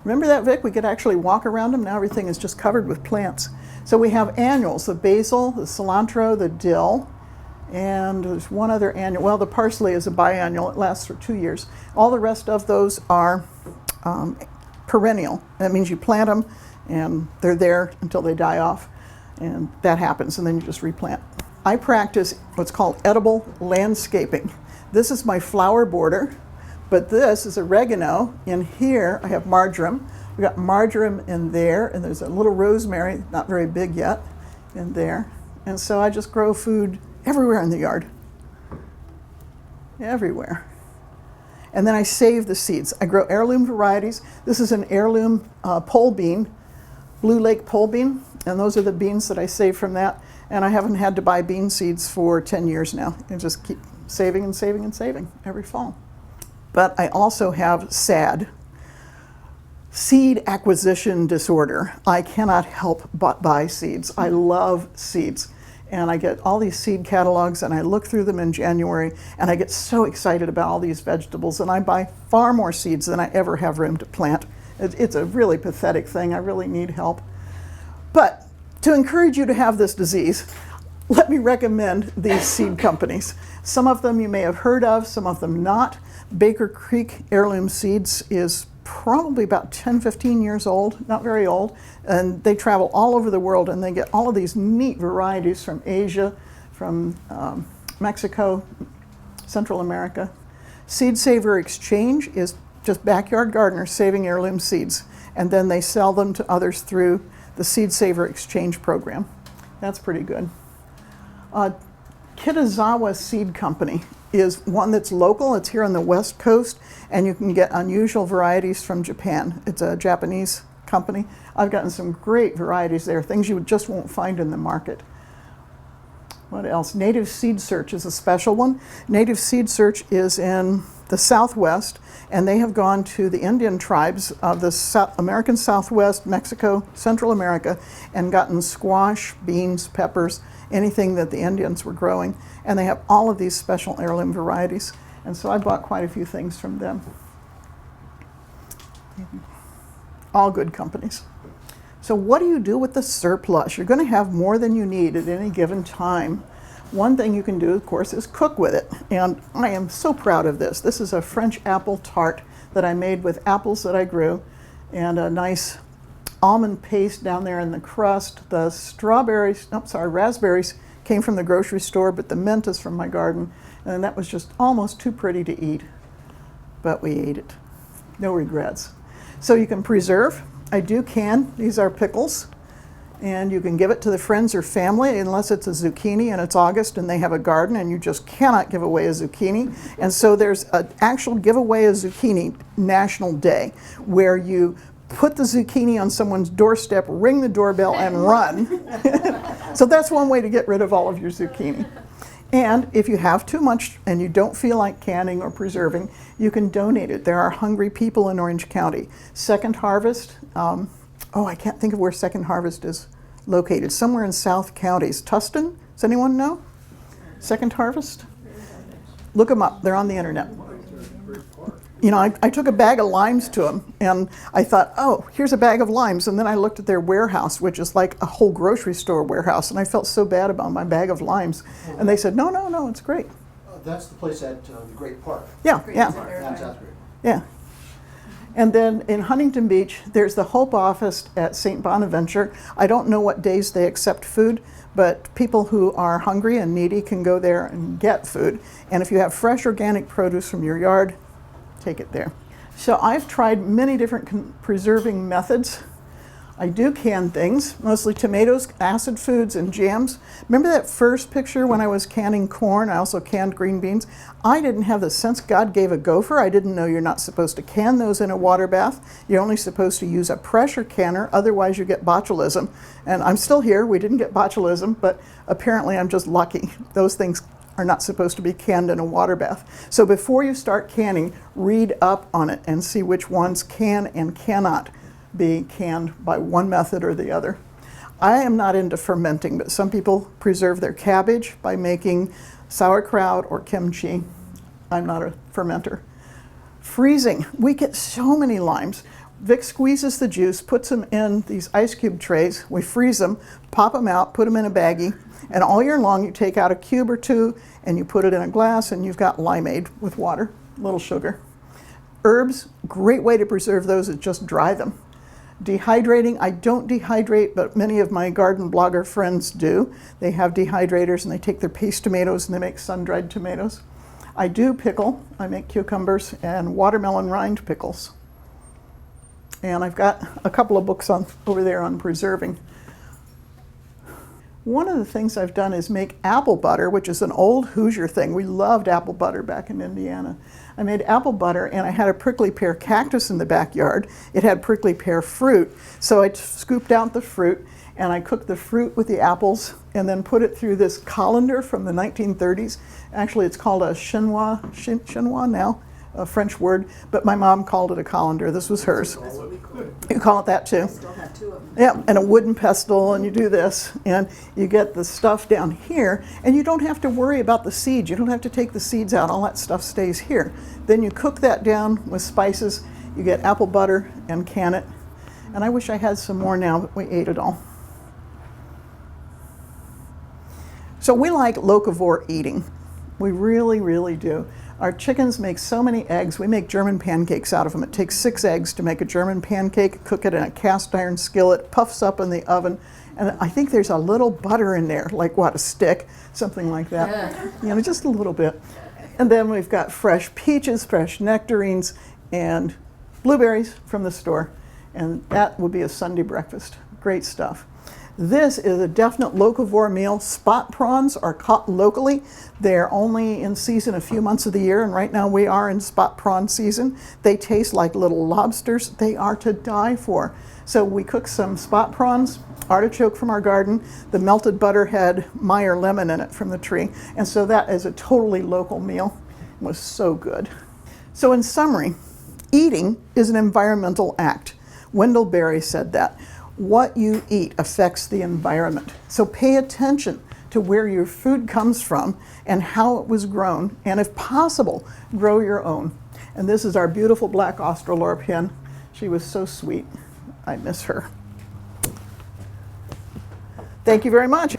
Remember that, Vic? We could actually walk around them. Now everything is just covered with plants. So we have annuals, the basil, the cilantro, the dill, and there's one other annual. Well, the parsley is a biannual. It lasts for 2 years. All the rest of those are perennial. That means you plant them and they're there until they die off, and that happens, and then you just replant. I practice what's called edible landscaping. This is my flower border, but this is oregano. In here, I have marjoram. We got marjoram in there, and there's a little rosemary, not very big yet, in there. And so I just grow food everywhere in the yard. Everywhere. And then I save the seeds. I grow heirloom varieties. This is an heirloom pole bean, Blue Lake pole bean, and those are the beans that I save from that. And I haven't had to buy bean seeds for 10 years now. I just keep saving and saving and saving every fall. But I also have SAD, seed acquisition disorder. I cannot help but buy seeds. I love seeds. And I get all these seed catalogs, and I look through them in January, and I get so excited about all these vegetables, and I buy far more seeds than I ever have room to plant. It's a really pathetic thing. I really need help. But to encourage you to have this disease, let me recommend these seed companies. Some of them you may have heard of, some of them not. Baker Creek Heirloom Seeds is probably about 10, 15 years old, not very old, and they travel all over the world, and they get all of these neat varieties from Asia, from Mexico, Central America. Seed Saver Exchange is just backyard gardeners saving heirloom seeds, and then they sell them to others through the Seed Saver Exchange program. That's pretty good. Kitazawa Seed Company is one that's local. It's here on the West Coast, and you can get unusual varieties from Japan. It's a Japanese company. I've gotten some great varieties there, things you just won't find in the market. What else? Native Seed Search is a special one. Native Seed Search is in the Southwest, and they have gone to the Indian tribes of the American Southwest, Mexico, Central America, and gotten squash, beans, peppers, anything that the Indians were growing. And they have all of these special heirloom varieties. And so I bought quite a few things from them. All good companies. So what do you do with the surplus? You're going to have more than you need at any given time. One thing you can do, of course, is cook with it. And I am so proud of this. This is a French apple tart that I made with apples that I grew, and a nice almond paste down there in the crust. The raspberries came from the grocery store, but the mint is from my garden. And that was just almost too pretty to eat. But we ate it. No regrets. So you can preserve. I do can. These are pickles. And you can give it to the friends or family, unless it's a zucchini and it's August and they have a garden, and you just cannot give away a zucchini. And so there's an actual Give Away a Zucchini National Day, where you put the zucchini on someone's doorstep, ring the doorbell, and run. So that's one way to get rid of all of your zucchini. And if you have too much and you don't feel like canning or preserving, you can donate it. There are hungry people in Orange County. Second Harvest, I can't think of where Second Harvest is located. Somewhere in South Counties. Tustin? Does anyone know? Second Harvest? Look them up. They're on the internet. You know, I took a bag of limes to them, and I thought, oh, here's a bag of limes. And then I looked at their warehouse, which is like a whole grocery store warehouse, and I felt so bad about my bag of limes. And they said, no, it's great. That's the place at the Great Park. Yeah. That's great. Yeah. And then in Huntington Beach, there's the Hope Office at St. Bonaventure. I don't know what days they accept food, but people who are hungry and needy can go there and get food. And if you have fresh organic produce from your yard, take it there. So I've tried many different preserving methods. I do can things, mostly tomatoes, acid foods, and jams. Remember that first picture when I was canning corn? I also canned green beans. I didn't have the sense God gave a gopher. I didn't know you're not supposed to can those in a water bath. You're only supposed to use a pressure canner, otherwise you get botulism. And I'm still here. We didn't get botulism, but apparently I'm just lucky. Those things are not supposed to be canned in a water bath. So before you start canning, read up on it and see which ones can and cannot be canned by one method or the other. I am not into fermenting, but some people preserve their cabbage by making sauerkraut or kimchi. I'm not a fermenter. Freezing. We get so many limes. Vic squeezes the juice, puts them in these ice cube trays. We freeze them, pop them out, put them in a baggie, and all year long you take out a cube or two and you put it in a glass, and you've got limeade with water, a little sugar. Herbs, great way to preserve those is just dry them. Dehydrating, I don't dehydrate, but many of my garden blogger friends do. They have dehydrators and they take their paste tomatoes and they make sun-dried tomatoes. I do pickle. I make cucumbers and watermelon rind pickles. And I've got a couple of books over there on preserving. One of the things I've done is make apple butter, which is an old Hoosier thing. We loved apple butter back in Indiana. I made apple butter and I had a prickly pear cactus in the backyard. It had prickly pear fruit. So I scooped out the fruit and I cooked the fruit with the apples and then put it through this colander from the 1930s. Actually, it's called a chinois now, a French word, but my mom called it a colander. This was hers. You call it that too? Still have 2 of them. Yeah, and a wooden pestle, and you do this, and you get the stuff down here, and you don't have to worry about the seeds. You don't have to take the seeds out. All that stuff stays here. Then you cook that down with spices. You get apple butter and can it. And I wish I had some more now, but we ate it all. So we like locavore eating. We really, really do. Our chickens make so many eggs. We make German pancakes out of them. It takes 6 eggs to make a German pancake, cook it in a cast iron skillet, puffs up in the oven, and I think there's a little butter in there, like what, a stick, something like that. You know, just a little bit. And then we've got fresh peaches, fresh nectarines, and blueberries from the store. And that would be a Sunday breakfast. Great stuff. This is a definite locavore meal. Spot prawns are caught locally. They're only in season a few months of the year, and right now we are in spot prawn season. They taste like little lobsters. They are to die for. So we cook some spot prawns, artichoke from our garden. The melted butter had Meyer lemon in it from the tree, and so that is a totally local meal. It was so good. So in summary, eating is an environmental act. Wendell Berry said that. What you eat affects the environment. So pay attention to where your food comes from and how it was grown, and if possible, grow your own. And this is our beautiful black Australorp hen. She was so sweet. I miss her. Thank you very much.